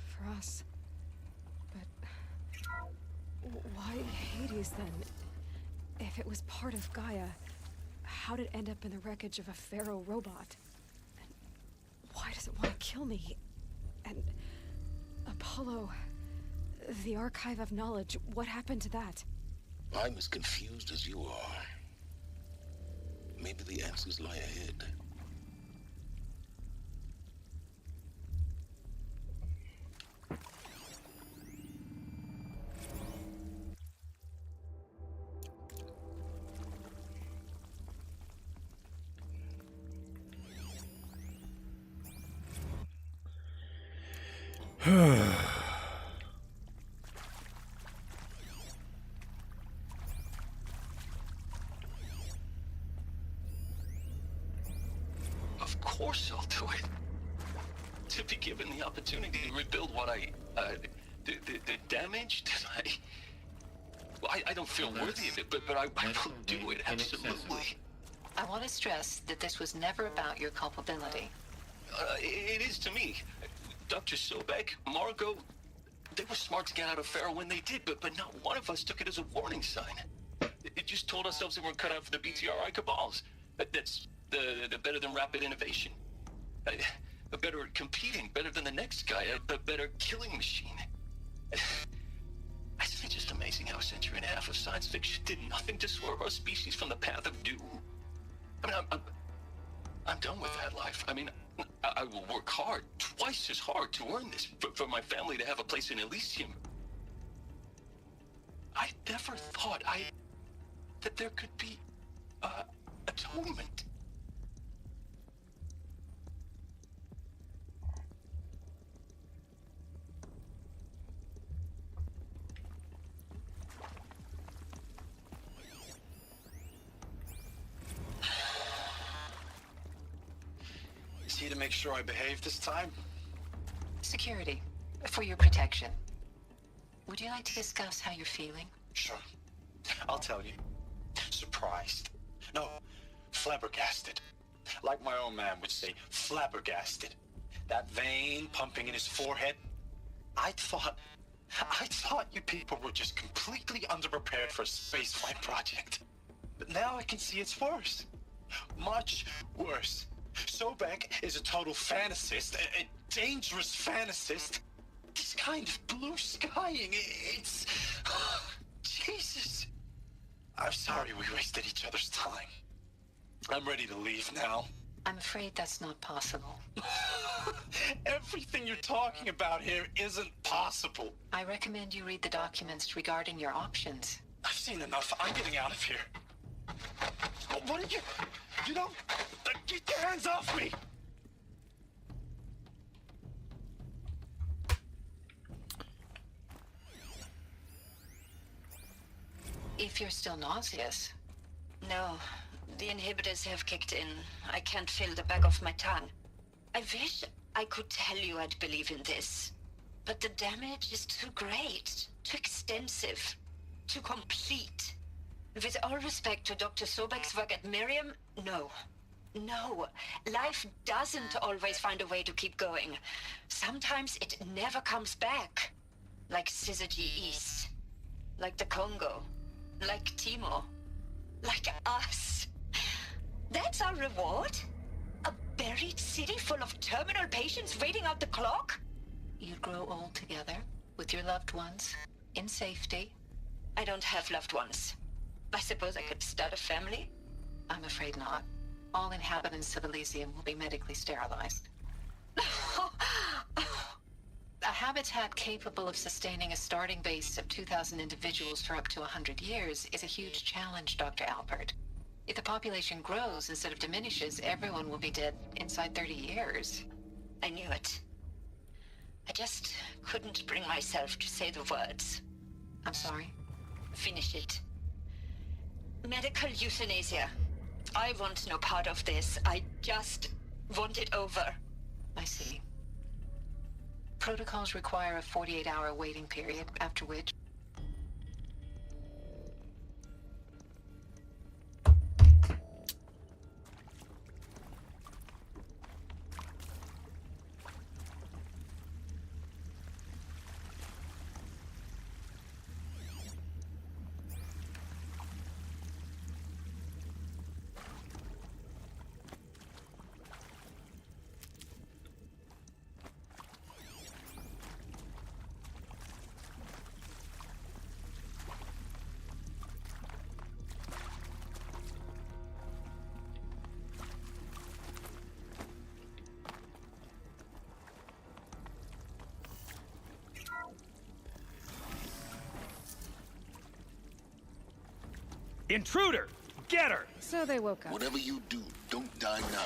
for us. But why Hades then? If it was part of Gaia, how did it end up in the wreckage of a Pharaoh robot? And why does it want to kill me? And Apollo, the archive of knowledge, what happened to that? I'm as confused as you are. Maybe the answers lie ahead. Of course I'll do it. To be given the opportunity to rebuild what the damage that I don't feel worthy of it, but I will do it, absolutely. I want to stress that this was never about your culpability. It is to me. Dr. Sobek, Margot, they were smart to get out of Pharaoh when they did, but not one of us took it as a warning sign. It just told ourselves that we're cut out for the BTRI cabals. That's the better than rapid innovation. Better at competing, better than the next guy, a better killing machine. Isn't it just amazing how a century and a half of science fiction did nothing to swerve our species from the path of doom? I mean, I'm done with that life. I mean, I will work hard, twice as hard, to earn this, for my family to have a place in Elysium. I never thought that there could be atonement. Is he to make sure I behave this time? Security, for your protection. Would you like to discuss how you're feeling? Sure. I'll tell you. Surprised. No, flabbergasted. Like my own man would say, flabbergasted. That vein pumping in his forehead. I thought you people were just completely underprepared for a spaceflight project. But now I can see it's worse. Much worse. Sobek is a total fantasist, a dangerous fantasist. This kind of blue skying, it's... Jesus. I'm sorry we wasted each other's time. I'm ready to leave now. I'm afraid that's not possible. Everything you're talking about here isn't possible. I recommend you read the documents regarding your options. I've seen enough. I'm getting out of here. What did you... You don't... Get your hands off me! If you're still nauseous, No, the inhibitors have kicked in. I can't feel the back of my tongue. I wish I could tell you I'd believe in this. But the damage is too great, too extensive, too complete. With all respect to Dr. Sobek's work at Miriam, no. No, life doesn't always find a way to keep going. Sometimes it never comes back. Like Syzygy East. Like the Congo. Like Timor. Like us. That's our reward? A buried city full of terminal patients waiting out the clock? You'd grow old together, with your loved ones, in safety. I don't have loved ones. I suppose I could start a family? I'm afraid not. All inhabitants of Elysium will be medically sterilized. A habitat capable of sustaining a starting base of 2,000 individuals for up to 100 years is a huge challenge, Dr. Alpert. If the population grows instead of diminishes, everyone will be dead inside 30 years. I knew it. I just couldn't bring myself to say the words. I'm sorry? Finish it. Medical euthanasia. I want no part of this. I just want it over. I see. Protocols require a 48-hour waiting period, after which... Intruder! Get her! So they woke up. Whatever you do, don't die now.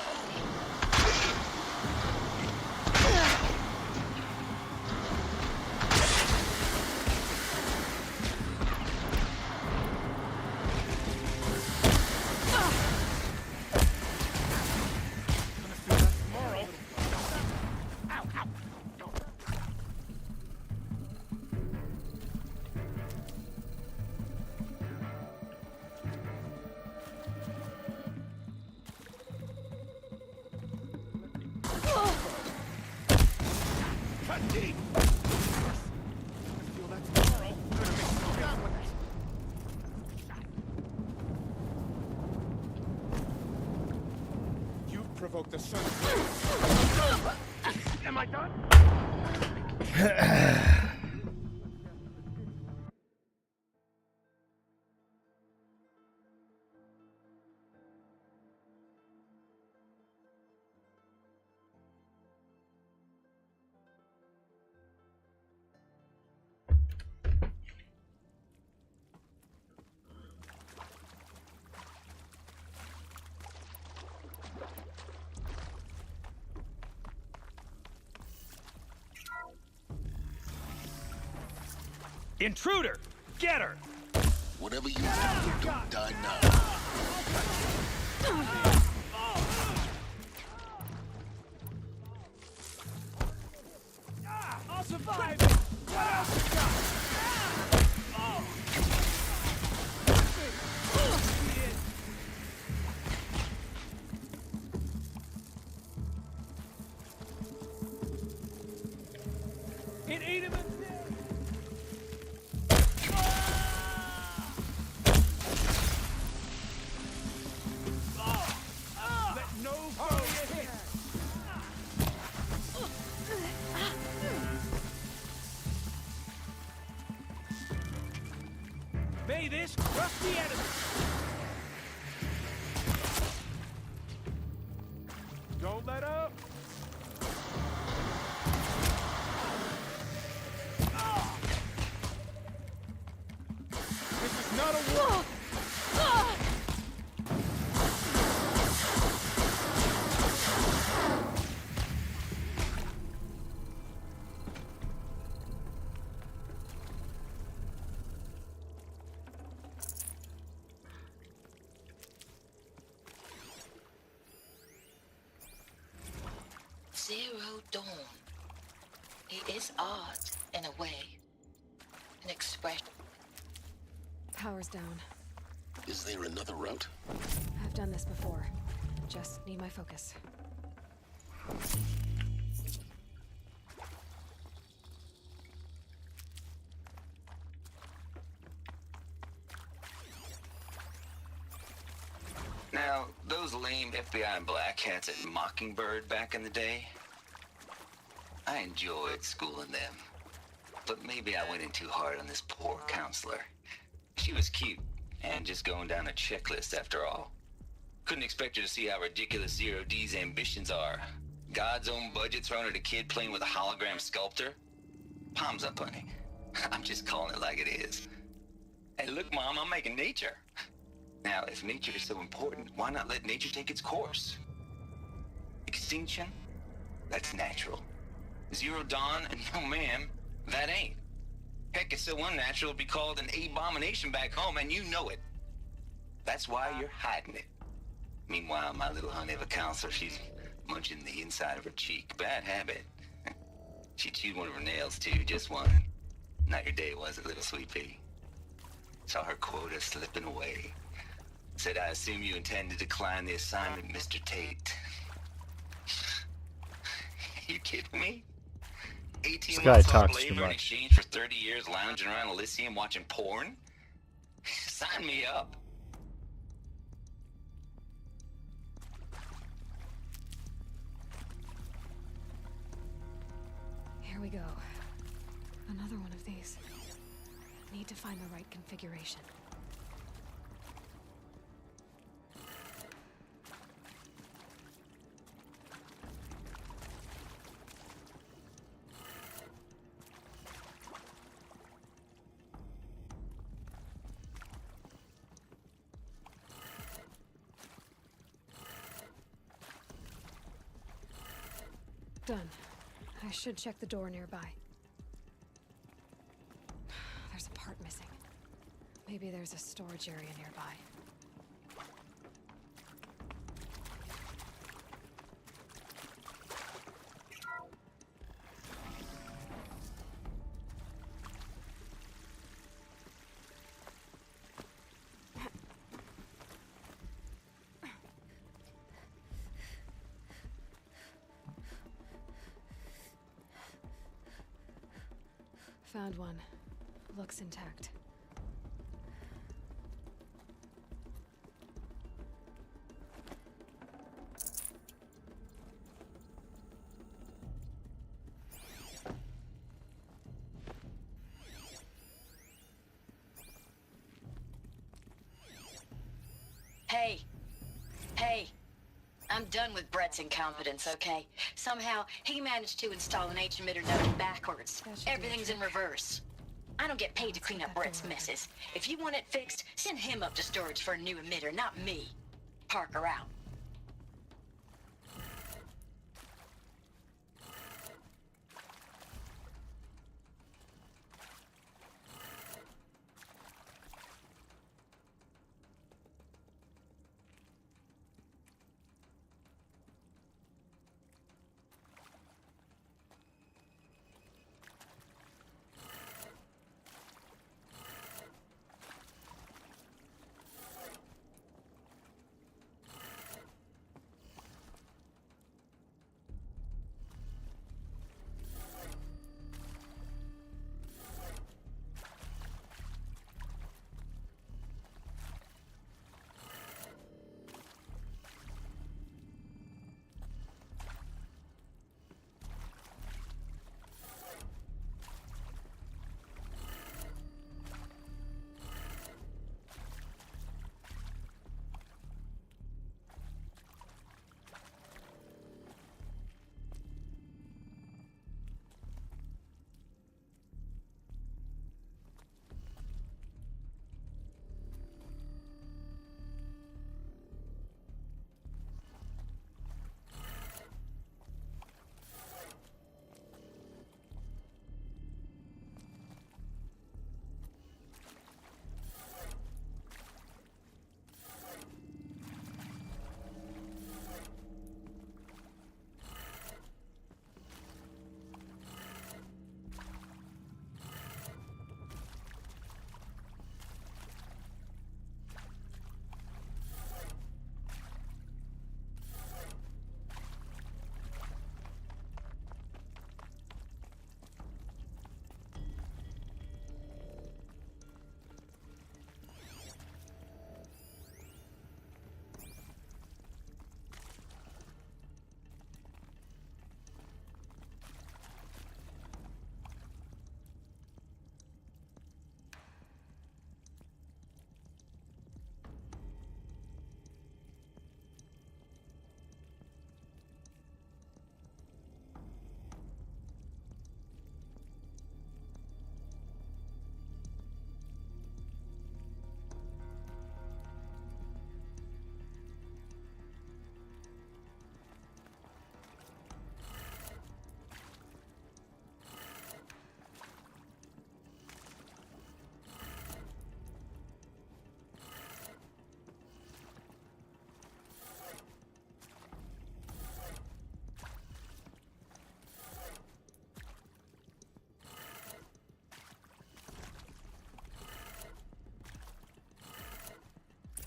Provoke the sun. Am I done? Intruder! Get her! Whatever you do, don't die now. I'll survive! What else you got? It ate him in there! May this crush the enemy! Don't let up! Zero Dawn. It is art, in a way. An expression. Power's down. Is there another route? I've done this before. Just need my focus. Now, those lame FBI black hats at Mockingbird back in the day, I enjoyed schooling them. But maybe I went in too hard on this poor counselor. She was cute, and just going down a checklist after all. Couldn't expect her to see how ridiculous Zero D's ambitions are. God's own budget thrown at a kid playing with a hologram sculptor? Palms up, honey. I'm just calling it like it is. Hey, look, Mom, I'm making nature. Now, if nature is so important, why not let nature take its course? Extinction? That's natural. Zero Dawn? No, ma'am, that ain't. Heck, it's so unnatural it'd be called an abomination back home, and you know it. That's why you're hiding it. Meanwhile, my little honey of a counselor, she's munching the inside of her cheek. Bad habit. She chewed one of her nails, too, just one. Not your day, was it, little sweet pea? Saw her quota slipping away. Said, I assume you intend to decline the assignment, Mr. Tate. You kidding me? 18 This guy months hard talks too labor in much. exchange for 30 years lounging around Elysium watching porn? Sign me up. Here we go. Another one of these. Need to find the right configuration. Done. I should check the door nearby. There's a part missing. Maybe there's a storage area nearby. Found one. Looks intact. Hey. Hey. I'm done with Brett's incompetence, okay? Somehow, he managed to install an H-emitter node backwards. Everything's in reverse. I don't get paid to clean up Brett's messes. If you want it fixed, send him up to storage for a new emitter, not me. Parker out.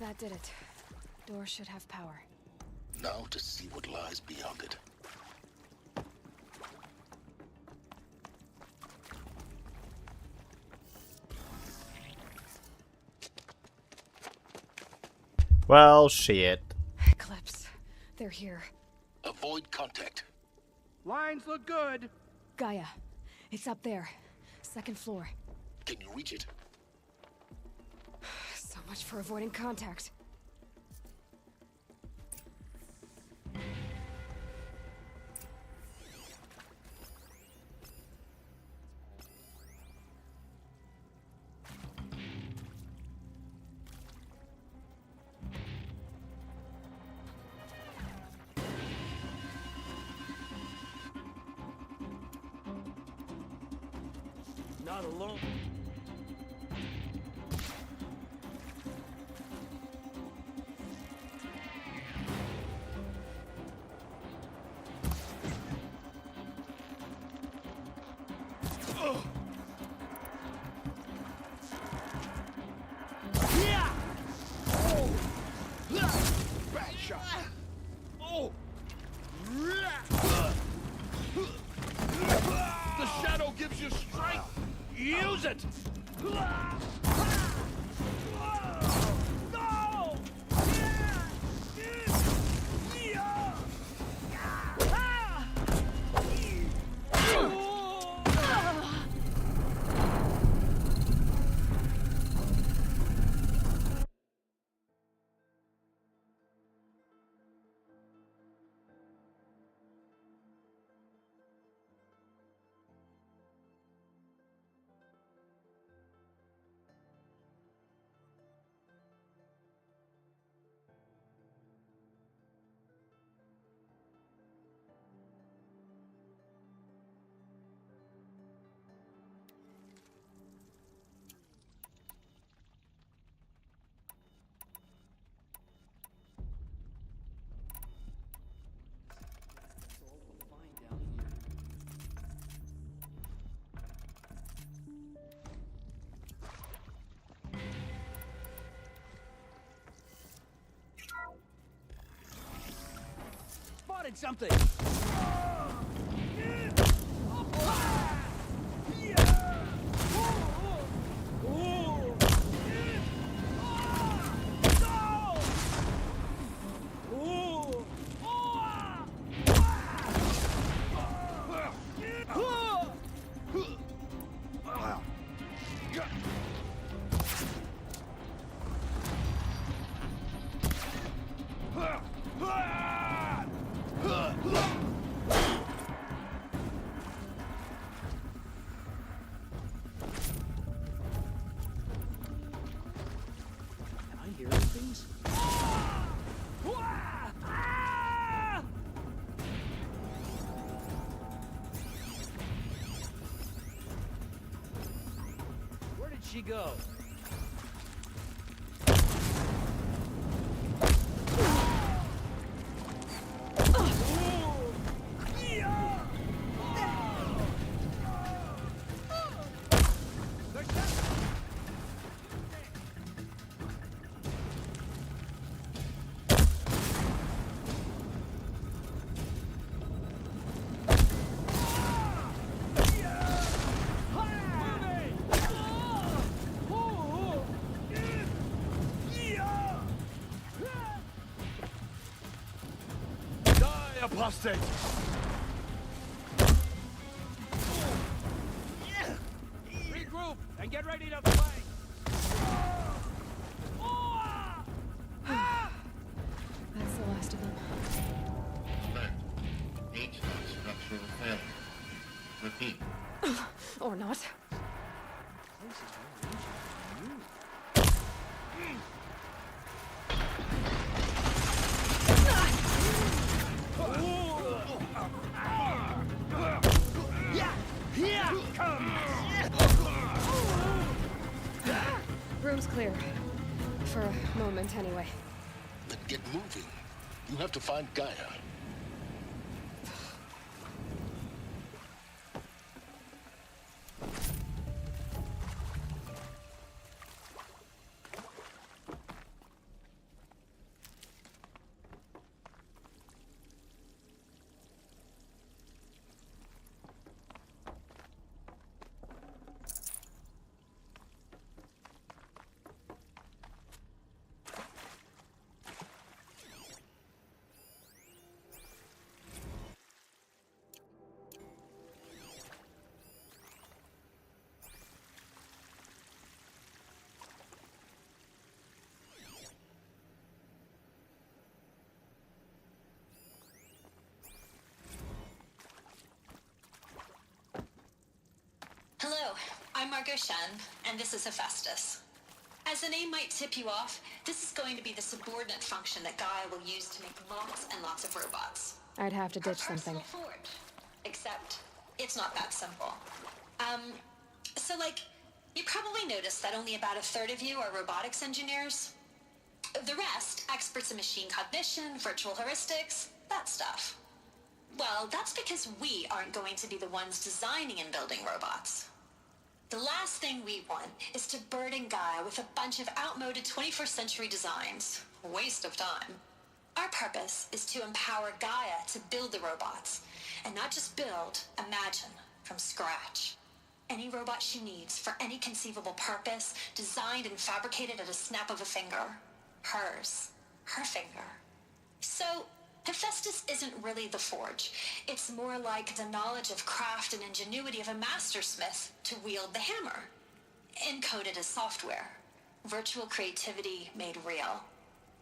That did it. Door should have power. Now to see what lies beyond it. Well, shit. Eclipse. They're here. Avoid contact. Lines look good. Gaia. It's up there. Second floor. Can you reach it? So much for avoiding contact. Not alone. Bad shot. Oh. The shadow gives you strength. Use it. No! Spotted something. Am I hearing things? Where did she go? Apostate! Regroup and get ready to fight. That's the last of them. Alert. HVAC structural failure. Repeat. Or not. Room's clear. For a moment, anyway. Then get moving. You have to find Gaia. I'm Margot Shen, and this is Hephaestus. As the name might tip you off, this is going to be the subordinate function that Gaia will use to make lots and lots of robots. I'd have to ditch something. Forge. Except, it's not that simple. So you probably noticed that only about a third of you are robotics engineers. The rest, experts in machine cognition, virtual heuristics, that stuff. Well, that's because we aren't going to be the ones designing and building robots. The last thing we want is to burden Gaia with a bunch of outmoded 21st century designs. Waste of time. Our purpose is to empower Gaia to build the robots, and not just build, imagine, from scratch. Any robot she needs for any conceivable purpose, designed and fabricated at a snap of a finger. Hers. Her finger. So, Hephaestus isn't really the forge. It's more like the knowledge of craft and ingenuity of a mastersmith to wield the hammer. Encoded as software. Virtual creativity made real.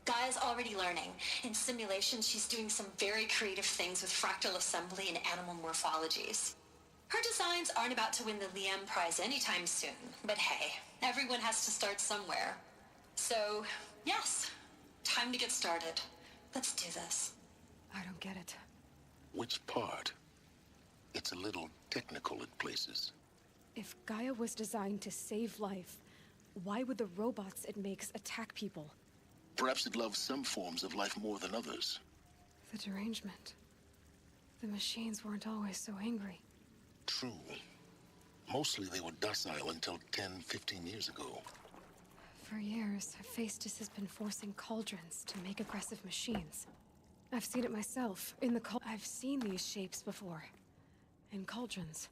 Gaia's already learning. In simulation, she's doing some very creative things with fractal assembly and animal morphologies. Her designs aren't about to win the Liam Prize anytime soon, but hey, everyone has to start somewhere. So, yes, time to get started. Let's do this. I don't get it. Which part? It's a little technical at places. If Gaia was designed to save life, why would the robots it makes attack people? Perhaps it loves some forms of life more than others. The derangement. The machines weren't always so angry. True. Mostly they were docile until 10, 15 years ago. For years, Hephaestus has been forcing cauldrons to make aggressive machines. I've seen it myself. I've seen these shapes before. In cauldrons.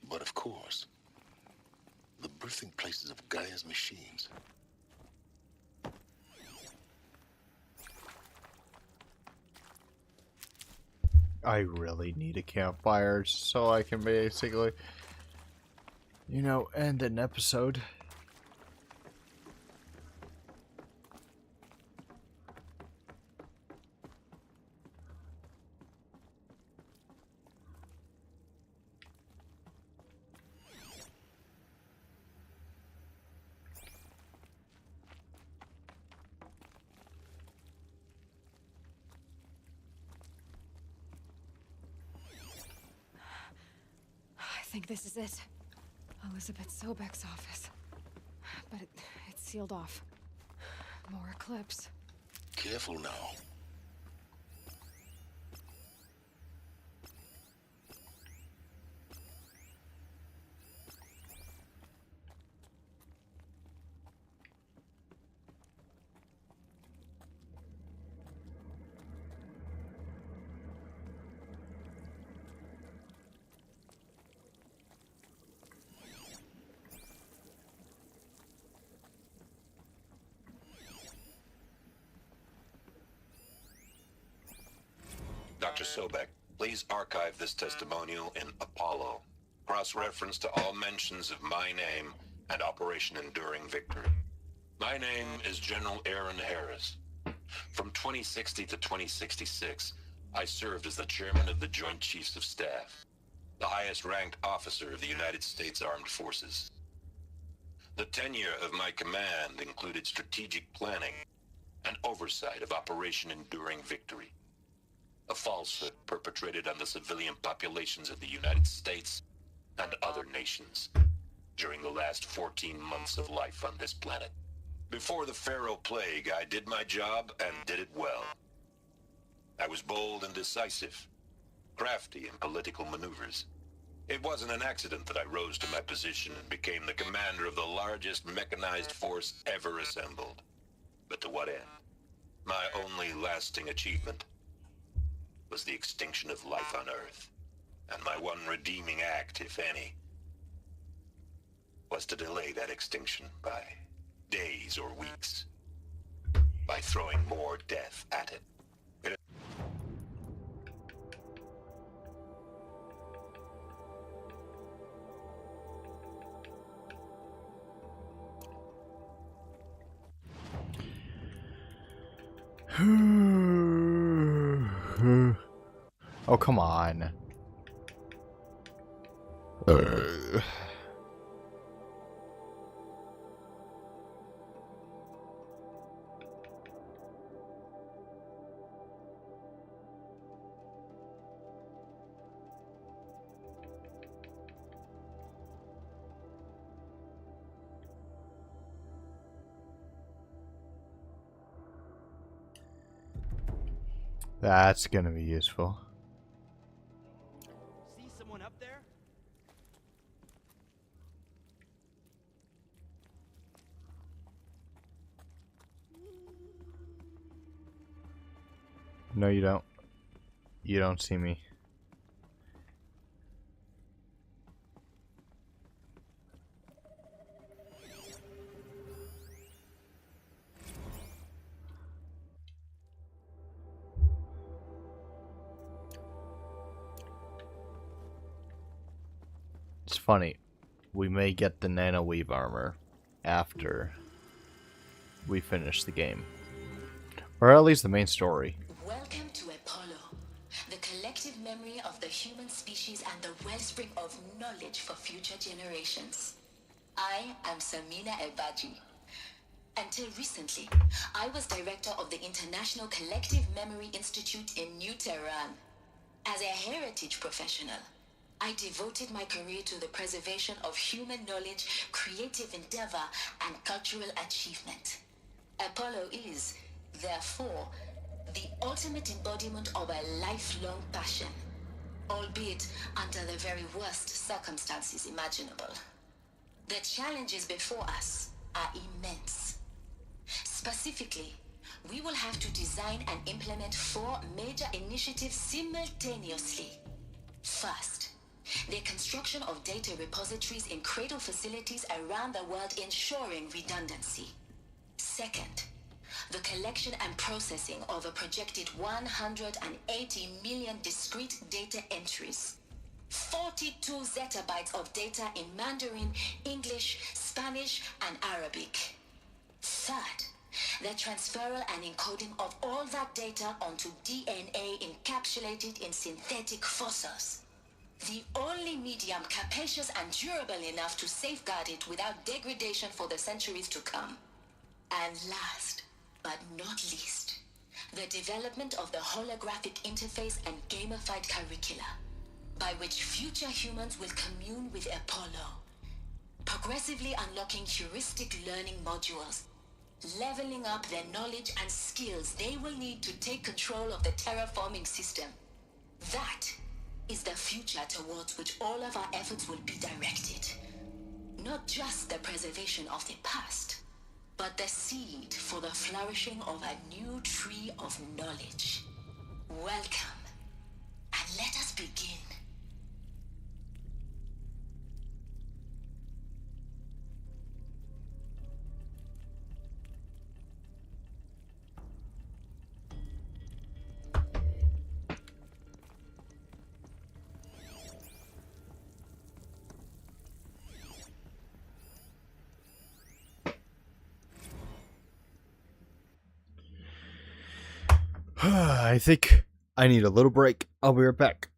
But of course, the birthing places of Gaia's machines. I really need a campfire so I can basically, end an episode. I think this is it. Elizabeth Sobek's office. But it's sealed off. More Eclipse. Careful now. Dr. Sobek, please archive this testimonial in Apollo. Cross-reference to all mentions of my name and Operation Enduring Victory. My name is General Aaron Harris. From 2060 to 2066, I served as the chairman of the Joint Chiefs of Staff, the highest-ranked officer of the United States Armed Forces. The tenure of my command included strategic planning and oversight of Operation Enduring Victory, a falsehood perpetrated on the civilian populations of the United States and other nations during the last 14 months of life on this planet. Before the Pharaoh Plague, I did my job and did it well. I was bold and decisive, crafty in political maneuvers. It wasn't an accident that I rose to my position and became the commander of the largest mechanized force ever assembled. But to what end? My only lasting achievement was the extinction of life on Earth. And my one redeeming act, if any, was to delay that extinction by days or weeks, by throwing more death at it. Oh, come on. That's gonna be useful. See someone up there? No, you don't. You don't see me. It's funny. We may get the nanoweave armor after we finish the game. Or at least the main story. Welcome to Apollo, the collective memory of the human species and the wellspring of knowledge for future generations. I am Samina Elbaji. Until recently, I was director of the International Collective Memory Institute in New Tehran. As a heritage professional, I devoted my career to the preservation of human knowledge, creative endeavor, and cultural achievement. Apollo is, therefore, the ultimate embodiment of a lifelong passion, albeit under the very worst circumstances imaginable. The challenges before us are immense. Specifically, we will have to design and implement 4 major initiatives simultaneously. First, the construction of data repositories in cradle facilities around the world, ensuring redundancy. Second, the collection and processing of a projected 180 million discrete data entries. 42 zettabytes of data in Mandarin, English, Spanish, and Arabic. Third, the transferal and encoding of all that data onto DNA encapsulated in synthetic fossils. The only medium capacious and durable enough to safeguard it without degradation for the centuries to come. And last, but not least, the development of the holographic interface and gamified curricula, by which future humans will commune with Apollo, progressively unlocking heuristic learning modules, leveling up their knowledge and skills they will need to take control of the terraforming system. That is the future towards which all of our efforts will be directed. Not just the preservation of the past, but the seed for the flourishing of a new tree of knowledge. Welcome, and let us begin. I think I need a little break. I'll be right back.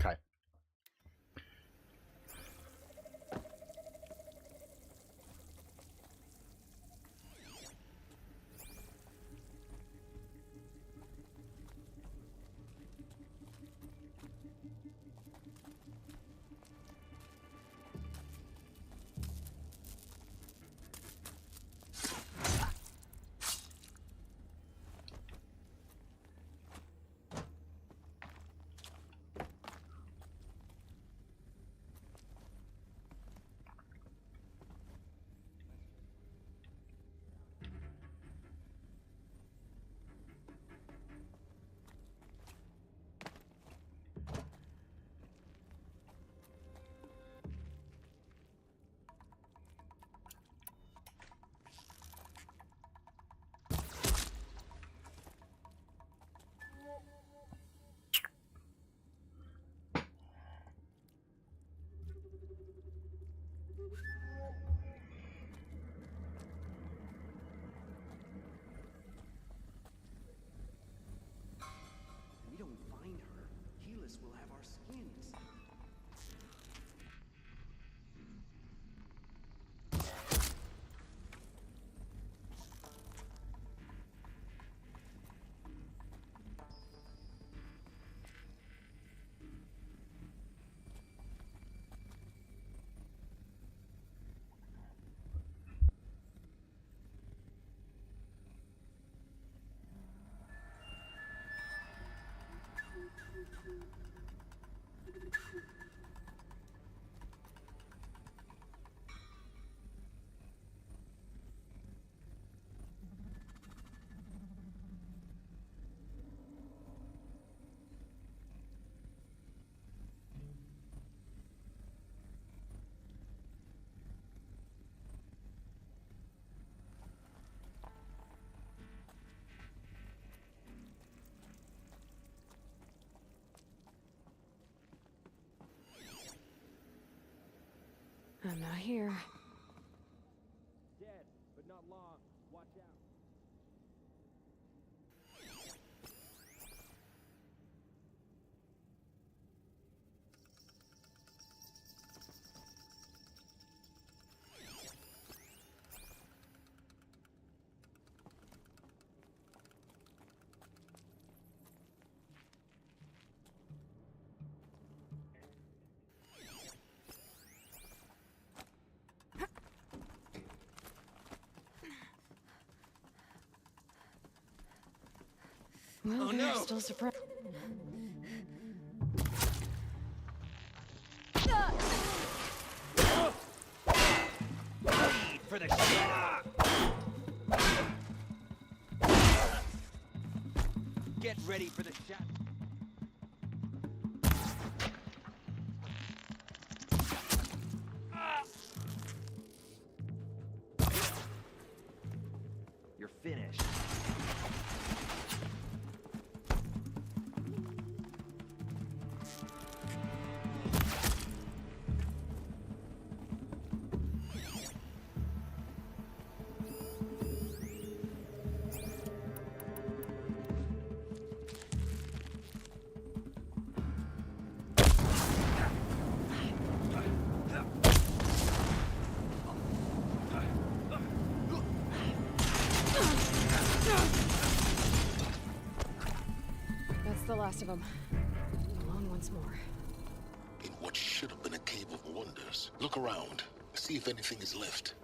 Okay. We don't find her, Helis will have our skins. I'm not here. Dead, but not long. Watch out. Well, Oh, they're no. still surprised. Bleed for the shot. Get ready for the shot. You're finished. That's the last of them. Along once more. In what should have been a cave of wonders. Look around. See if anything is left.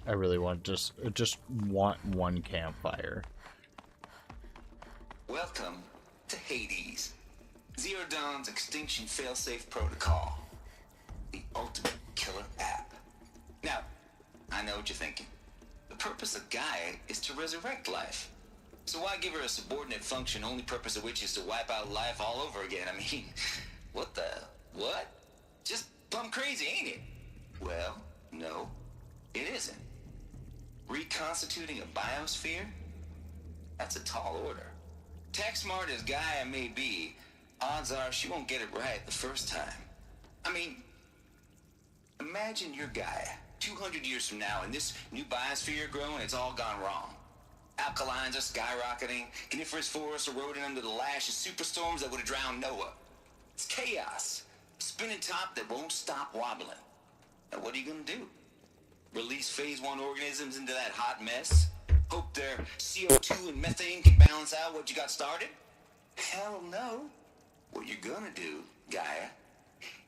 I really want just want one campfire. Welcome to Hades, Zero Dawn's extinction failsafe protocol, the ultimate killer app. Now, I know what you're thinking. The purpose of Gaia is to resurrect life. So why give her a subordinate function, only purpose of which is to wipe out life all over again? I mean, what? Just plumb crazy, ain't it? Well, no, it isn't. Reconstituting a biosphere? That's a tall order. Tech smart as Gaia may be, odds are she won't get it right the first time. I mean, imagine you're Gaia, 200 years from now, and this new biosphere growing, it's all gone wrong. Alkalines are skyrocketing, coniferous forests eroding under the lash of superstorms that would have drowned Noah. It's chaos, spinning top that won't stop wobbling. Now what are you gonna do? Release phase 1 organisms into that hot mess? Hope their CO2 and methane can balance out what you got started? Hell no. What you're gonna do, Gaia,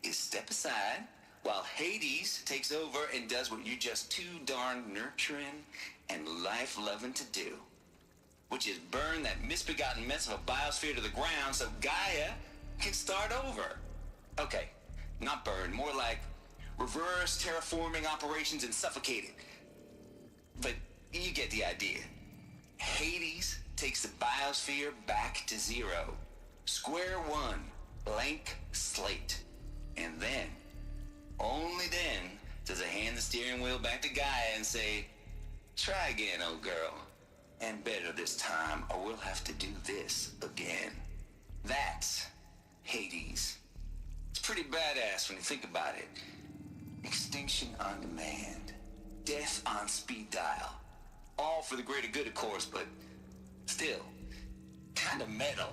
is step aside while Hades takes over and does what you're just too darn nurturing and life-loving to do, which is burn that misbegotten mess of a biosphere to the ground so Gaia can start over. Okay, not burn, more like reverse terraforming operations and suffocate it. But you get the idea. Hades takes the biosphere back to zero. Square one, blank slate. And then, only then, does it hand the steering wheel back to Gaia and say, try again, old girl. And better this time, or we'll have to do this again. That's Hades. It's pretty badass when you think about it. Extinction on demand. Death on speed dial. All for the greater good, of course, but still, kind of metal.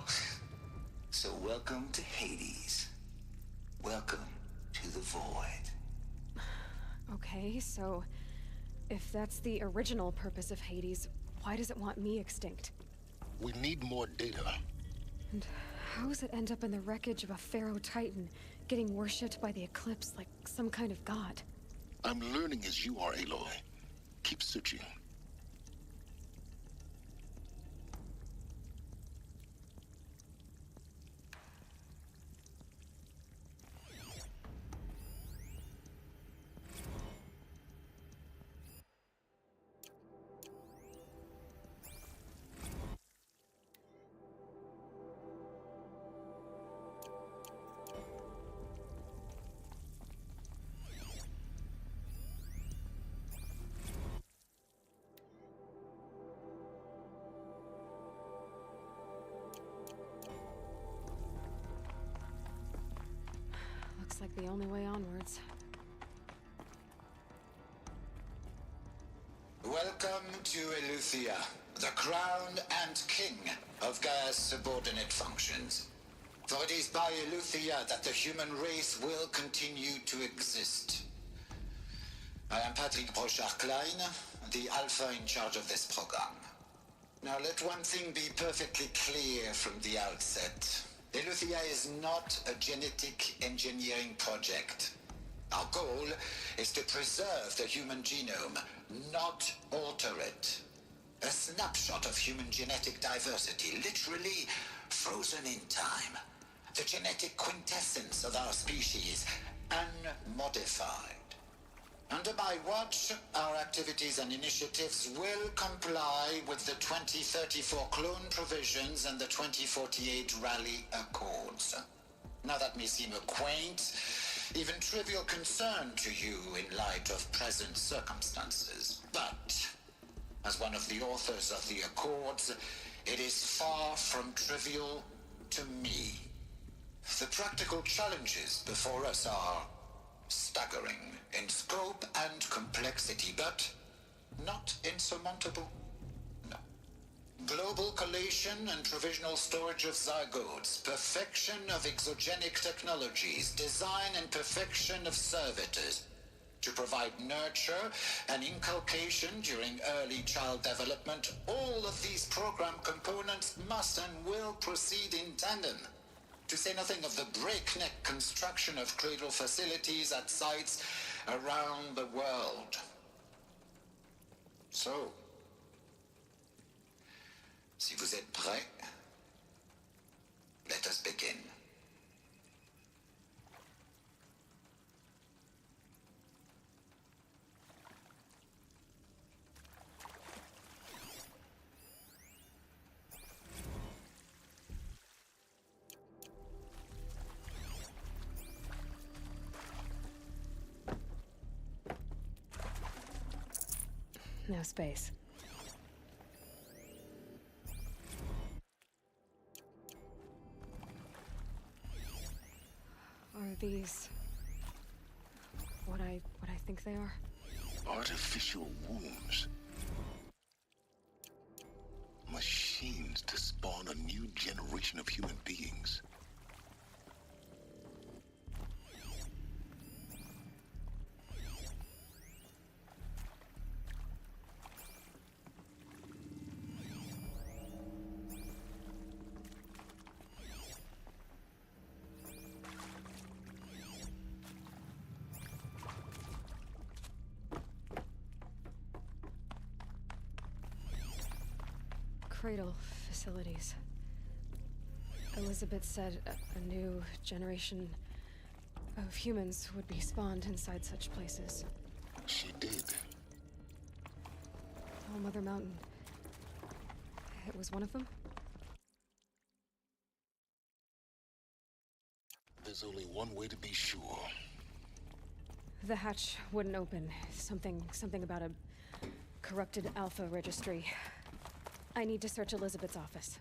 So welcome to Hades. Welcome to the void. Okay, so if that's the original purpose of Hades, why does it want me extinct? We need more data. And how does it end up in the wreckage of a Pharaoh Titan, getting worshipped by the Eclipse like some kind of god? I'm learning as you are, Aloy. Keep searching. Looks like the only way onwards. Welcome to Eleuthia, the crown and king of Gaia's subordinate functions. For it is by Eleuthia that the human race will continue to exist. I am Patrick Brochard-Klein, the Alpha in charge of this program. Now let one thing be perfectly clear from the outset. Eleuthia is not a genetic engineering project. Our goal is to preserve the human genome, not alter it. A snapshot of human genetic diversity, literally frozen in time. The genetic quintessence of our species, unmodified. Under my watch, our activities and initiatives will comply with the 2034 clone provisions and the 2048 Raleigh Accords. Now that may seem a quaint, even trivial concern to you in light of present circumstances, but as one of the authors of the Accords, it is far from trivial to me. The practical challenges before us are staggering in scope and complexity, but not insurmountable. No. Global collation and provisional storage of zygotes, perfection of exogenic technologies, design and perfection of servitors to provide nurture and inculcation during early child development. All of these program components must and will proceed in tandem. To say nothing of the breakneck construction of cradle facilities at sites around the world. So, si vous êtes prêts, let us begin. No space. Are these what I think they are? Artificial wombs. Machines to spawn a new generation of human beings. Cradle facilities. Elizabeth said a new generation of humans would be spawned inside such places. She did. All Mother Mountain. It was one of them? There's only one way to be sure. The hatch wouldn't open. Something about a corrupted Alpha registry. I need to search Elizabeth's office.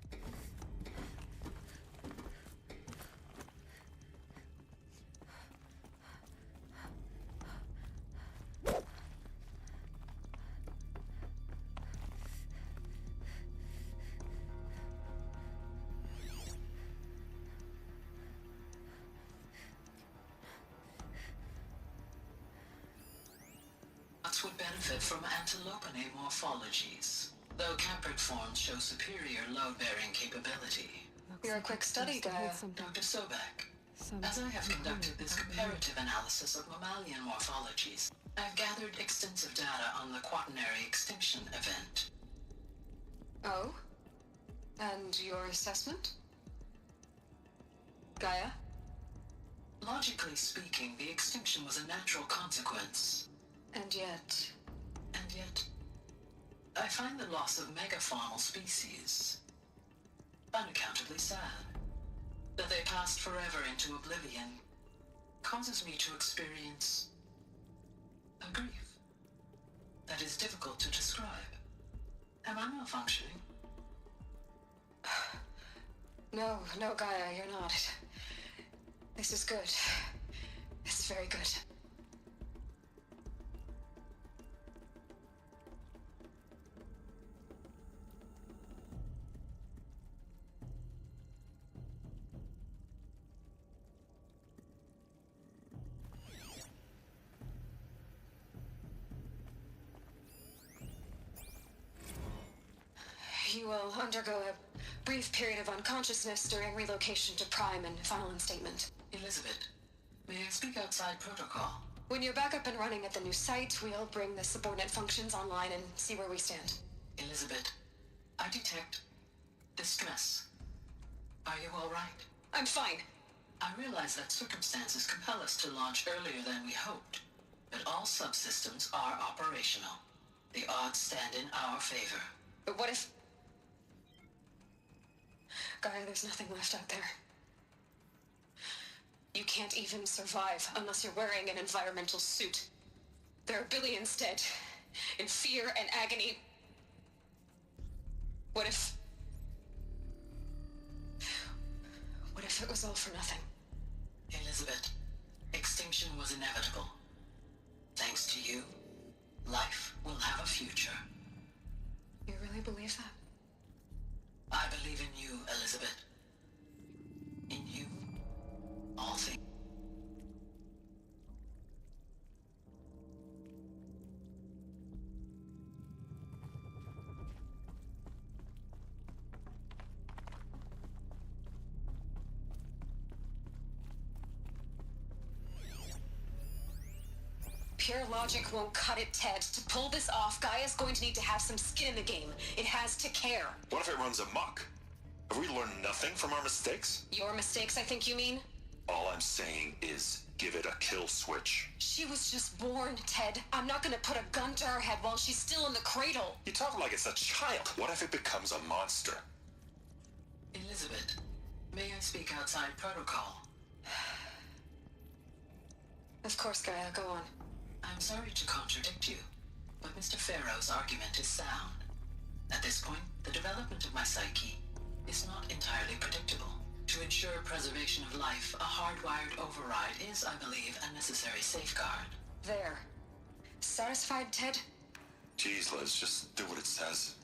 Nuts would benefit from antilopinae morphologies, though caprid forms show superior load-bearing capability. You're a quick study guy, Dr. Sobek. As I have conducted this comparative analysis of mammalian morphologies, I've gathered extensive data on the quaternary extinction event. Oh? And your assessment? Gaia? Logically speaking, the extinction was a natural consequence. And yet, I find the loss of megafaunal species unaccountably sad. That they passed forever into oblivion causes me to experience a grief that is difficult to describe. Am I malfunctioning? No, Gaia, you're not. This is good. It's very good. You will undergo a brief period of unconsciousness during relocation to Prime and final instatement. Elizabeth, may I speak outside protocol? When you're back up and running at the new site, we'll bring the subordinate functions online and see where we stand. Elizabeth, I detect distress. Are you all right? I'm fine. I realize that circumstances compel us to launch earlier than we hoped, but all subsystems are operational. The odds stand in our favor. But what if... Gaia, there's nothing left out there. You can't even survive unless you're wearing an environmental suit. There are billions dead, in fear and agony. What if it was all for nothing? Elizabeth, extinction was inevitable. Thanks to you, life will have a future. You really believe that? I believe in you, Elizabeth. In you, all things. Pure logic won't cut it, Ted. To pull this off, Gaia's going to need to have some skin in the game. It has to care. What if it runs amok? Have we learned nothing from our mistakes? Your mistakes, I think you mean? All I'm saying is give it a kill switch. She was just born, Ted. I'm not gonna put a gun to her head while she's still in the cradle. You talk like it's a child. What if it becomes a monster? Elizabeth, may I speak outside protocol? Of course, Gaia, go on. I'm sorry to contradict you, but Mr. Farrow's argument is sound. At this point, the development of my psyche is not entirely predictable. To ensure preservation of life, a hardwired override is, I believe, a necessary safeguard. There. Satisfied, Ted? Jeez, Liz, just do what it says.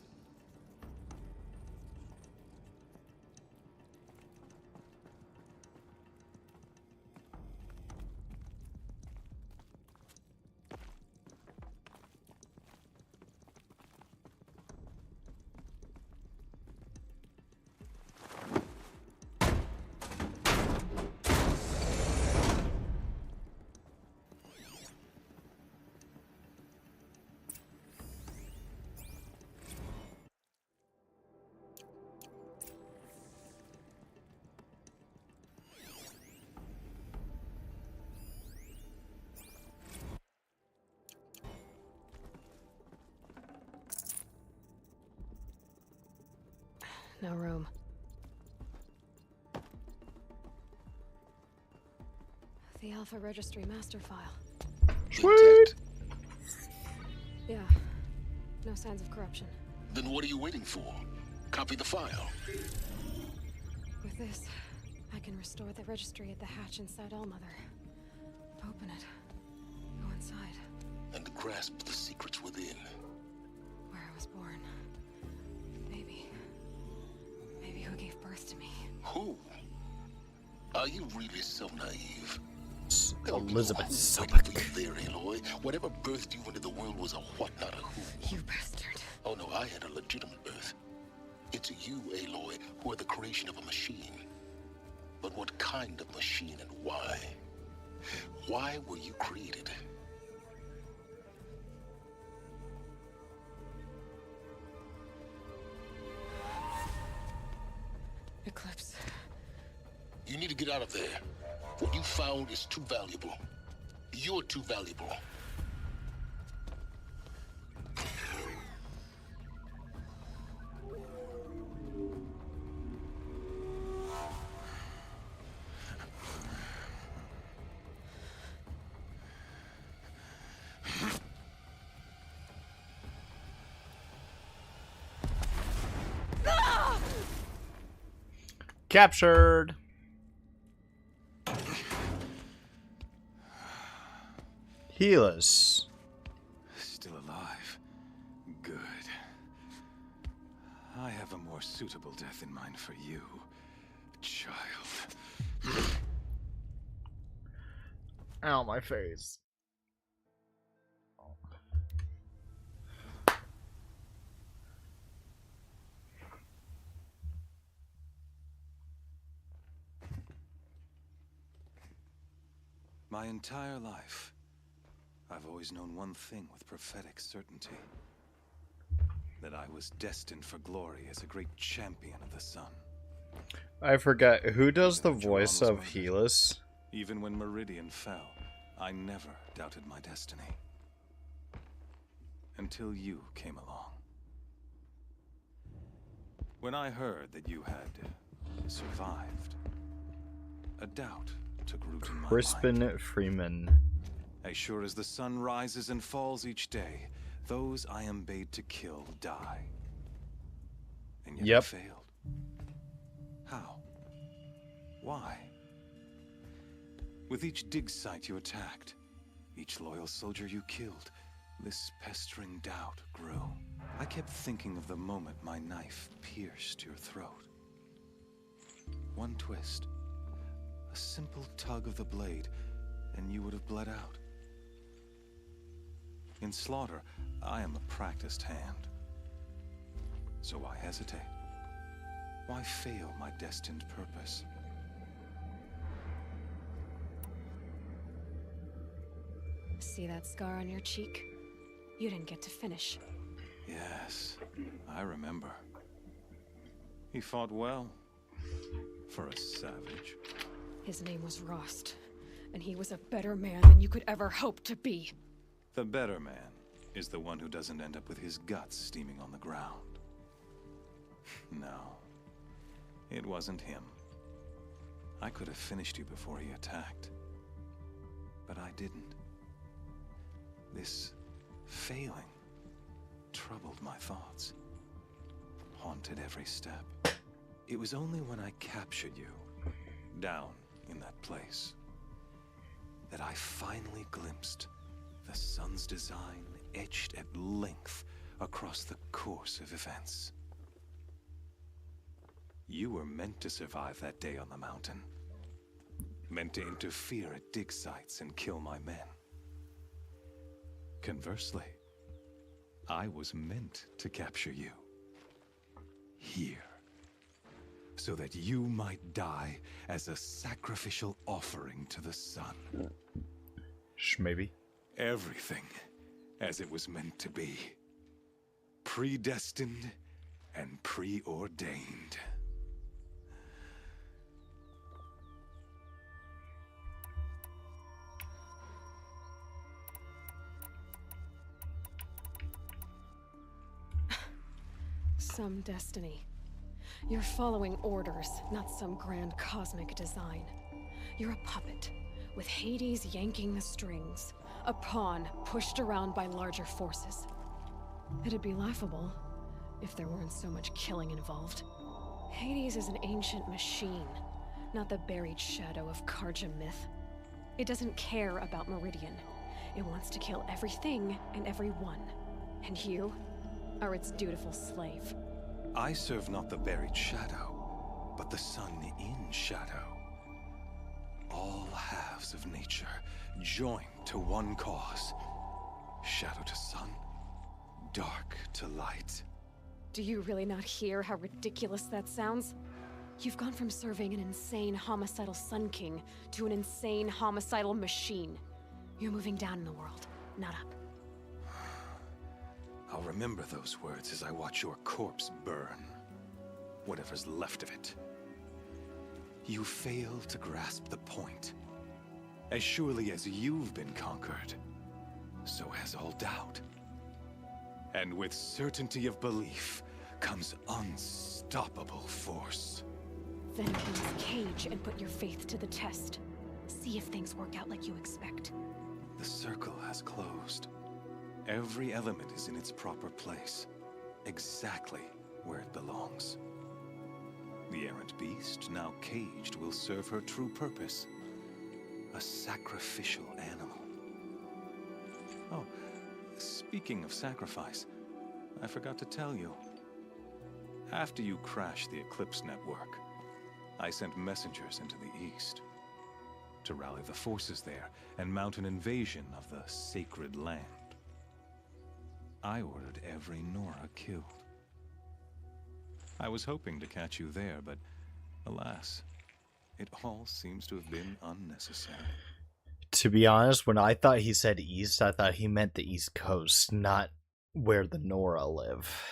No room. The Alpha Registry master file. Sweet. Yeah. No signs of corruption. Then what are you waiting for? Copy the file. With this, I can restore the registry at the hatch inside Allmother. Open it. Go inside. And grasp the secrets within. Where I was born. Maybe who gave birth to me. Who? Are you really so naive? Elizabeth Sobeck. There, Aloy. Whatever birthed you into the world was a what, not a who. You bastard. Oh no, I had a legitimate birth. It's you, Aloy, who are the creation of a machine. But what kind of machine and why? Why were you created? Eclipse. You need to get out of there. What you found is too valuable. You're too valuable. Captured. Helis. Still alive. Good. I have a more suitable death in mind for you, child. Ow, my face. My entire life, I've always known one thing with prophetic certainty. That I was destined for glory as a great champion of the sun. I forgot, who does the voice of Helis? Even when Meridian fell, I never doubted my destiny. Until you came along. When I heard that you had survived, a doubt took root in my mind. Crispin Freeman. As sure as the sun rises and falls each day, those I am bade to kill die. And yet you failed. How? Why? With each dig site you attacked, each loyal soldier you killed, this pestering doubt grew. I kept thinking of the moment my knife pierced your throat. One twist, a simple tug of the blade, and you would have bled out. In slaughter, I am a practiced hand. So why hesitate? Why fail my destined purpose? See that scar on your cheek? You didn't get to finish. Yes, I remember. He fought well. For a savage. His name was Rost, and he was a better man than you could ever hope to be. The better man is the one who doesn't end up with his guts steaming on the ground. No, it wasn't him. I could have finished you before he attacked. But I didn't. This failing troubled my thoughts, haunted every step. It was only when I captured you, down in that place, that I finally glimpsed the sun's design etched at length across the course of events. You were meant to survive that day on the mountain. Meant to interfere at dig sites and kill my men. Conversely, I was meant to capture you. Here. So that you might die as a sacrificial offering to the sun. Maybe. Everything as it was meant to be. Predestined and preordained. Some destiny. You're following orders, not some grand cosmic design. You're a puppet, with Hades yanking the strings. A pawn pushed around by larger forces. It'd be laughable if there weren't so much killing involved. Hades is an ancient machine, not the buried shadow of Karja myth. It doesn't care about Meridian. It wants to kill everything and everyone. And you are its dutiful slave. I serve not the buried shadow, but the sun in shadow. All halves of nature joined to one cause. Shadow to sun, dark to light. Do you really not hear how ridiculous that sounds? You've gone from serving an insane homicidal Sun King to an insane homicidal machine. You're moving down in the world, not up. I'll remember those words as I watch your corpse burn. Whatever's left of it. You fail to grasp the point. As surely as you've been conquered, so has all doubt. And with certainty of belief comes unstoppable force. Then please cage and put your faith to the test. See if things work out like you expect. The circle has closed. Every element is in its proper place, exactly where it belongs. The errant beast, now caged, will serve her true purpose. A sacrificial animal. Oh, speaking of sacrifice, I forgot to tell you. After you crashed the Eclipse network, I sent messengers into the east to rally the forces there and mount an invasion of the sacred land. I ordered every Nora killed. I was hoping to catch you there, but alas, it all seems to have been unnecessary. To be honest, when I thought he said east, I thought he meant the East Coast, not where the Nora live.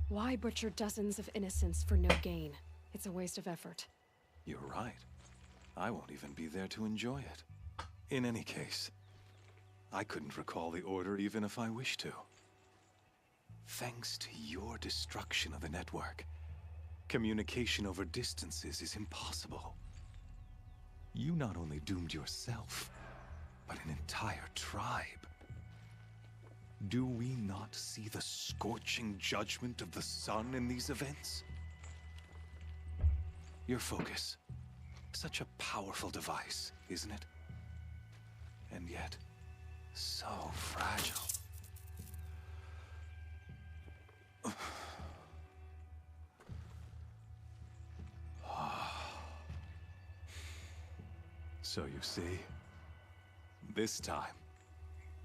Why butcher dozens of innocents for no gain? It's a waste of effort. You're right. I won't even be there to enjoy it. In any case, I couldn't recall the order even if I wished to. Thanks to your destruction of the network, communication over distances is impossible. You not only doomed yourself, but an entire tribe. Do we not see the scorching judgment of the sun in these events? Your focus. Such a powerful device, isn't it? And yet, so fragile. So you see, this time,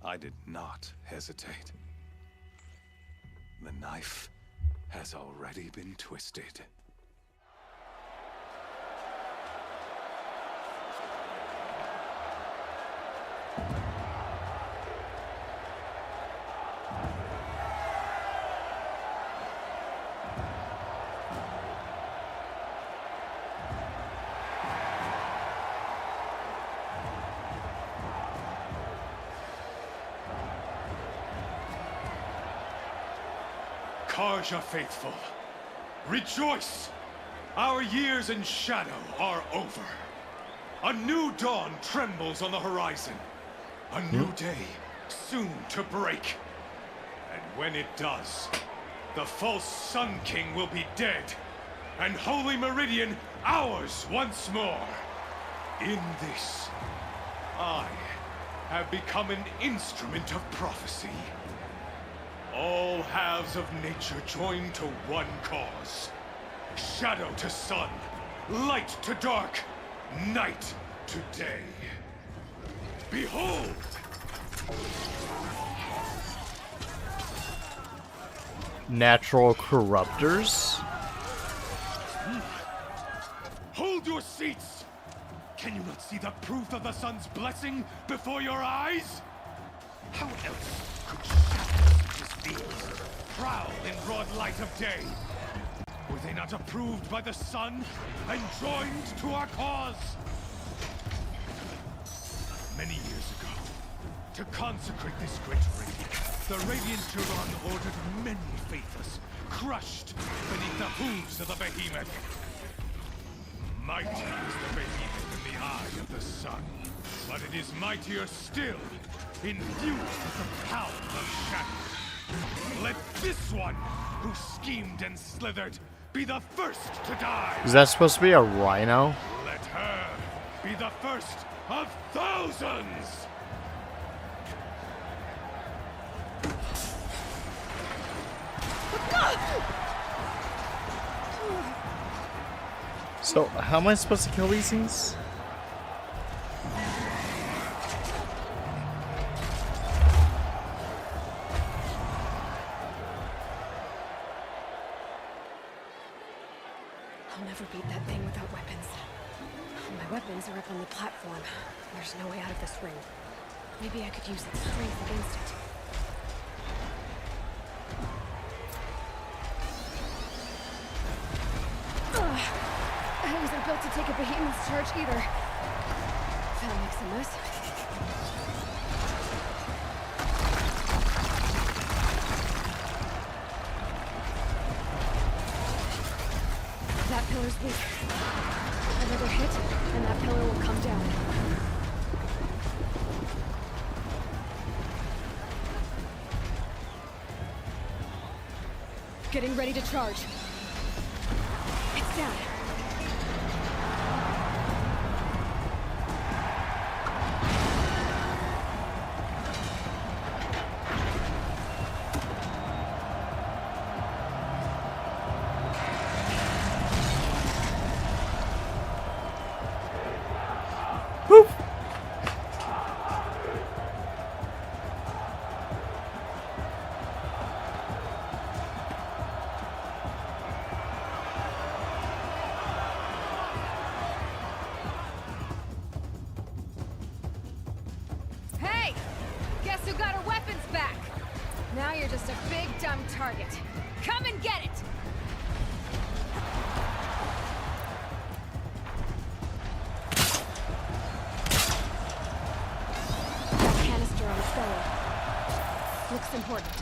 I did not hesitate. The knife has already been twisted. Karja faithful, rejoice! Our years in shadow are over. A new dawn trembles on the horizon. A new day soon to break. And when it does, the false Sun King will be dead, and Holy Meridian ours once more. In this, I have become an instrument of prophecy. All halves of nature join to one cause. Shadow to sun, light to dark, night to day. Behold! Natural corruptors? Hold your seats! Can you not see the proof of the sun's blessing before your eyes? How else could shadows such as these prowl in broad light of day? Were they not approved by the sun and joined to our cause? Many years ago, to consecrate this great ring, the Radiant Turon ordered many faithless, crushed beneath the hooves of the behemoth. Mighty is the behemoth in the eye of the sun, but it is mightier still, infused with the power of shadow. Let this one, who schemed and slithered, be the first to die. Is that supposed to be a rhino? Let her be the first of thousands. So, how am I supposed to kill these things? I'll never beat that thing without weapons. My weapons are up on the platform. There's no way out of this ring. Maybe I could use its strength against it. I wasn't built to take a behemoth's charge either. That makes a mess. That pillar's weak. Another hit, and that pillar will come down. Getting ready to charge. It's down. Hey! Guess who got her weapons back? Now you're just a big, dumb target. Come and get it! That canister on his belly. Looks important.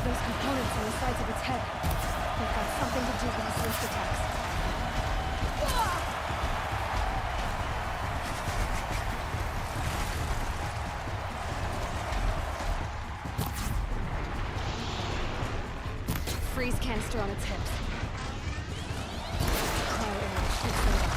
Those components on the sides of its head. They've got something to do with his wrist attacks. Freeze canister on its hips. Cryo arrow shoots it off.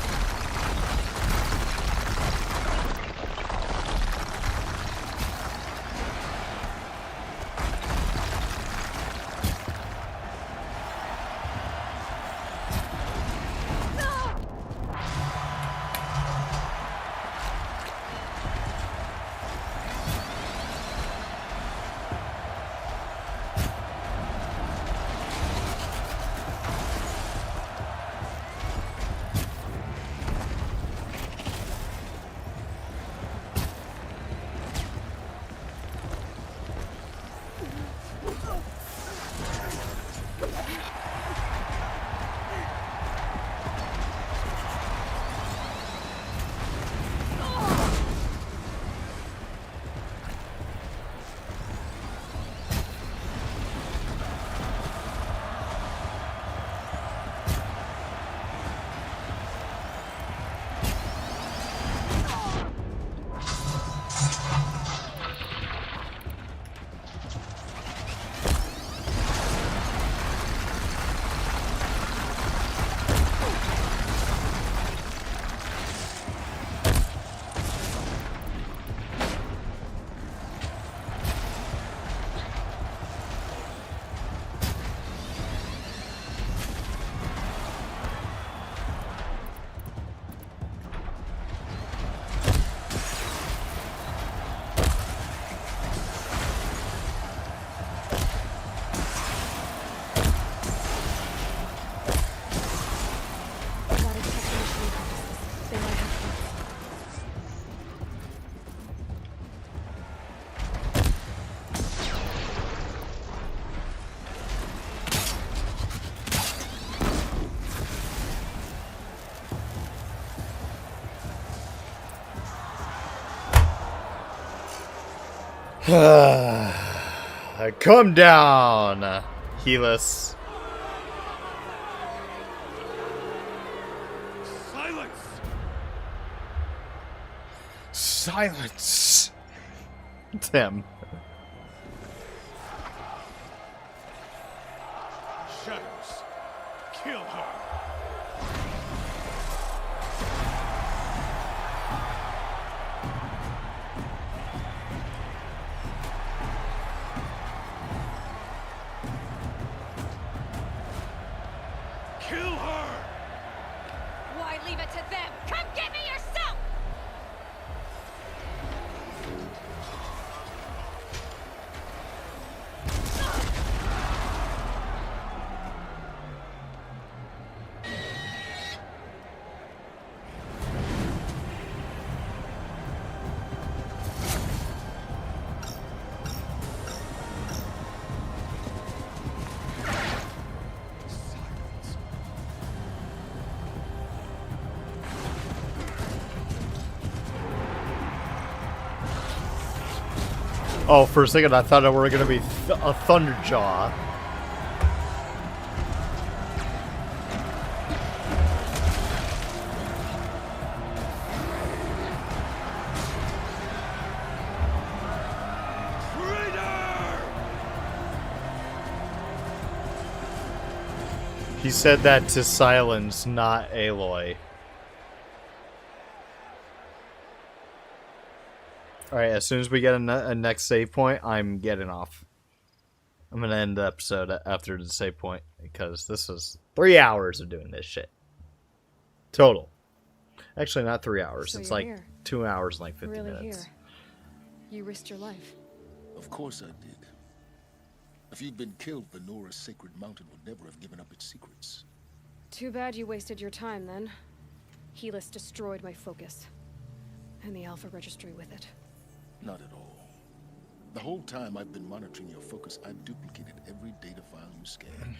Come down, Helis. Silence. Tim. Shadows, kill her. Kill her! Why leave it to them? Come get me yourself! Oh, for a second I thought it were gonna be a Thunderjaw. He said that to Silence, not Aloy. Alright, as soon as we get a next save point, I'm getting off. I'm gonna end the episode after the save point, because this is 3 hours of doing this shit. Total. Actually, not 3 hours. So it's you're like here. 2 hours and like 50 Really minutes. here. You risked your life. Of course I did. If you'd been killed, the Nora's Sacred Mountain would never have given up its secrets. Too bad you wasted your time then. Helis destroyed my focus. And the Alpha Registry with it. Not at all. The whole time I've been monitoring your focus, I've duplicated every data file you scanned.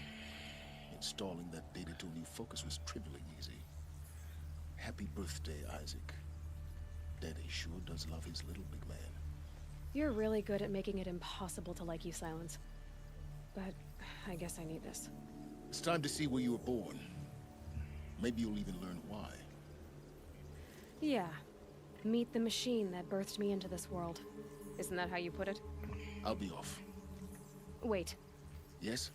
Installing that data to a new focus was trivially easy. Happy birthday, Isaac. Daddy sure does love his little big man. You're really good at making it impossible to like you, Silence. But I guess I need this. It's time to see where you were born. Maybe you'll even learn why. Yeah. Meet the machine that birthed me into this world. Isn't that how you put it? I'll be off. Wait. Yes?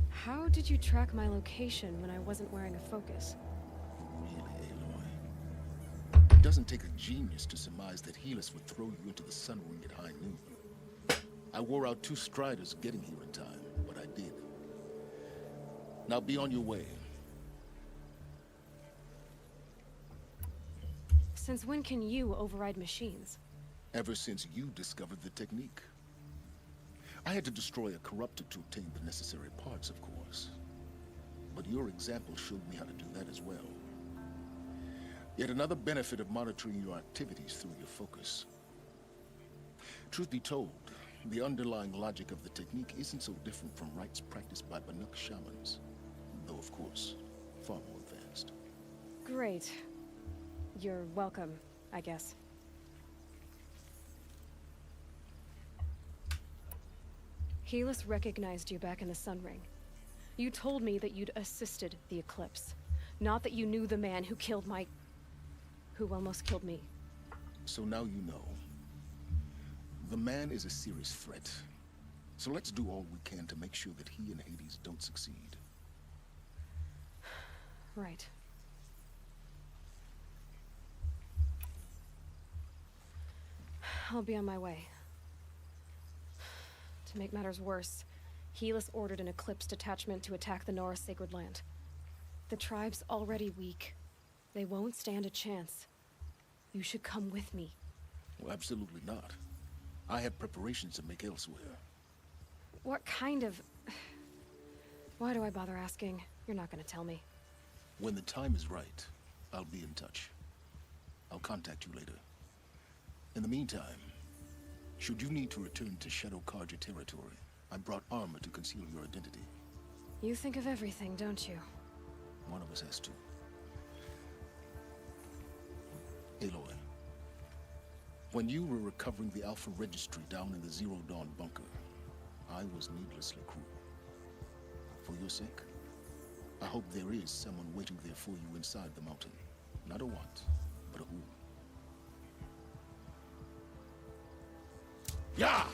How did you track my location when I wasn't wearing a focus? Really, Aloy? It doesn't take a genius to surmise that Helis would throw you into the Sun Ring at high noon. I wore out 2 Striders getting here in time, but I did. Now be on your way. Since when can you override machines? Ever since you discovered the technique. I had to destroy a corruptor to obtain the necessary parts, of course. But your example showed me how to do that as well. Yet another benefit of monitoring your activities through your focus. Truth be told, the underlying logic of the technique isn't so different from rites practiced by Banuk shamans. Though, of course, far more advanced. Great. You're welcome, I guess. Helis recognized you back in the Sun Ring. You told me that you'd assisted the Eclipse. Not that you knew the man who killed my... who almost killed me. So now you know. The man is a serious threat. So let's do all we can to make sure that he and Hades don't succeed. Right. I'll be on my way. To make matters worse, Helis ordered an Eclipse detachment to attack the Nora Sacred Land. The tribe's already weak. They won't stand a chance. You should come with me. Well, absolutely not. I have preparations to make elsewhere. What kind of... Why do I bother asking? You're not gonna tell me. When the time is right, I'll be in touch. I'll contact you later. In the meantime, should you need to return to Shadow Carja territory, I brought armor to conceal your identity. You think of everything, don't you? One of us has to. Aloy, When you were recovering the Alpha Registry down in the Zero Dawn bunker, I was needlessly cruel. For your sake, I hope there is someone waiting there for you inside the mountain. Not a what, but a who. Yeah!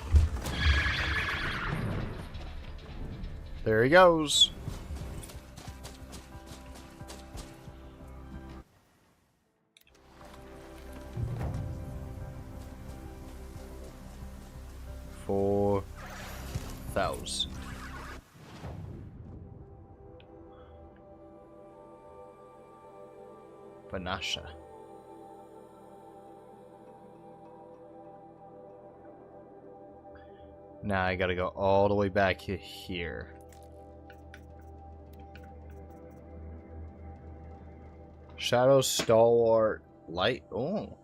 There he goes. $4,000. Banasha. Now I gotta go all the way back here. Shadow Stalwart Light. Oh.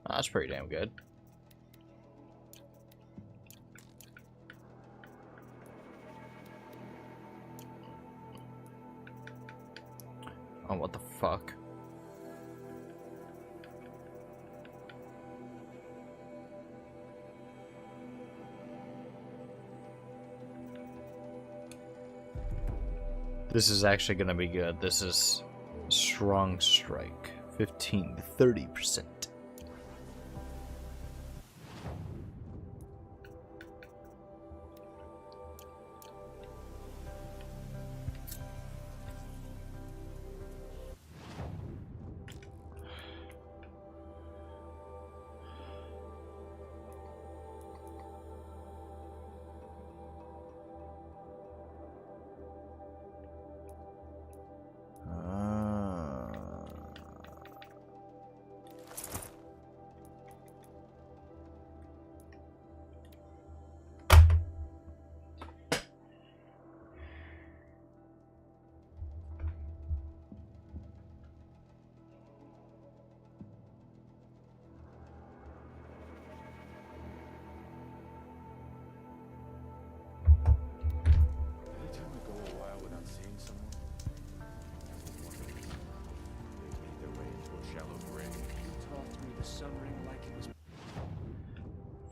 That's pretty damn good. Oh, what the fuck? This is actually gonna be good. This is Strong Strike. 15 to 30%.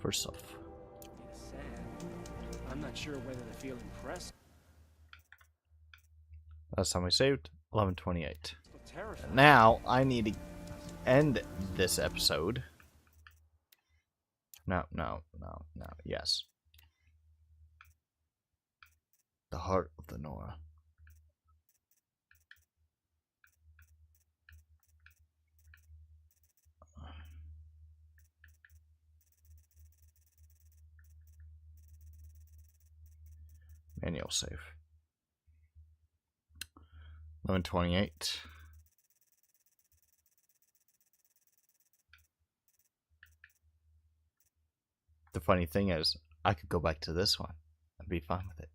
First off, I'm not sure whether to feel impressed. last time we saved 11:28. Now I need to end this episode. No. Yes. The heart of the Nora. Manual save. 11:28. The funny thing is, I could go back to this one and be fine with it.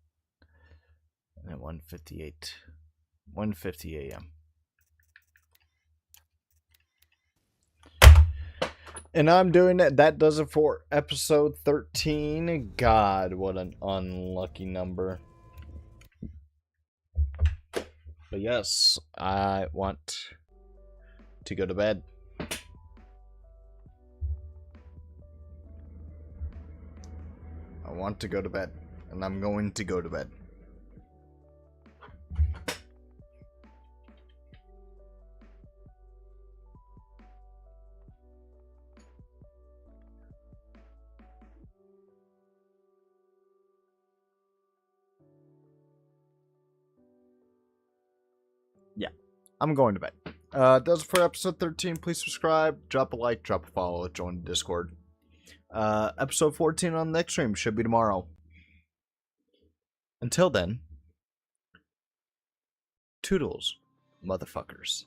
And at 1:58, 1:50 a.m. And I'm doing it. That does it for episode 13. God, what an unlucky number. But yes, I want to go to bed. I want to go to bed. And I'm going to go to bed. Yeah, I'm going to bed. That's it for episode 13. Please subscribe, drop a like, drop a follow, join the Discord. Episode 14 on the next stream should be tomorrow. Until then, toodles, motherfuckers.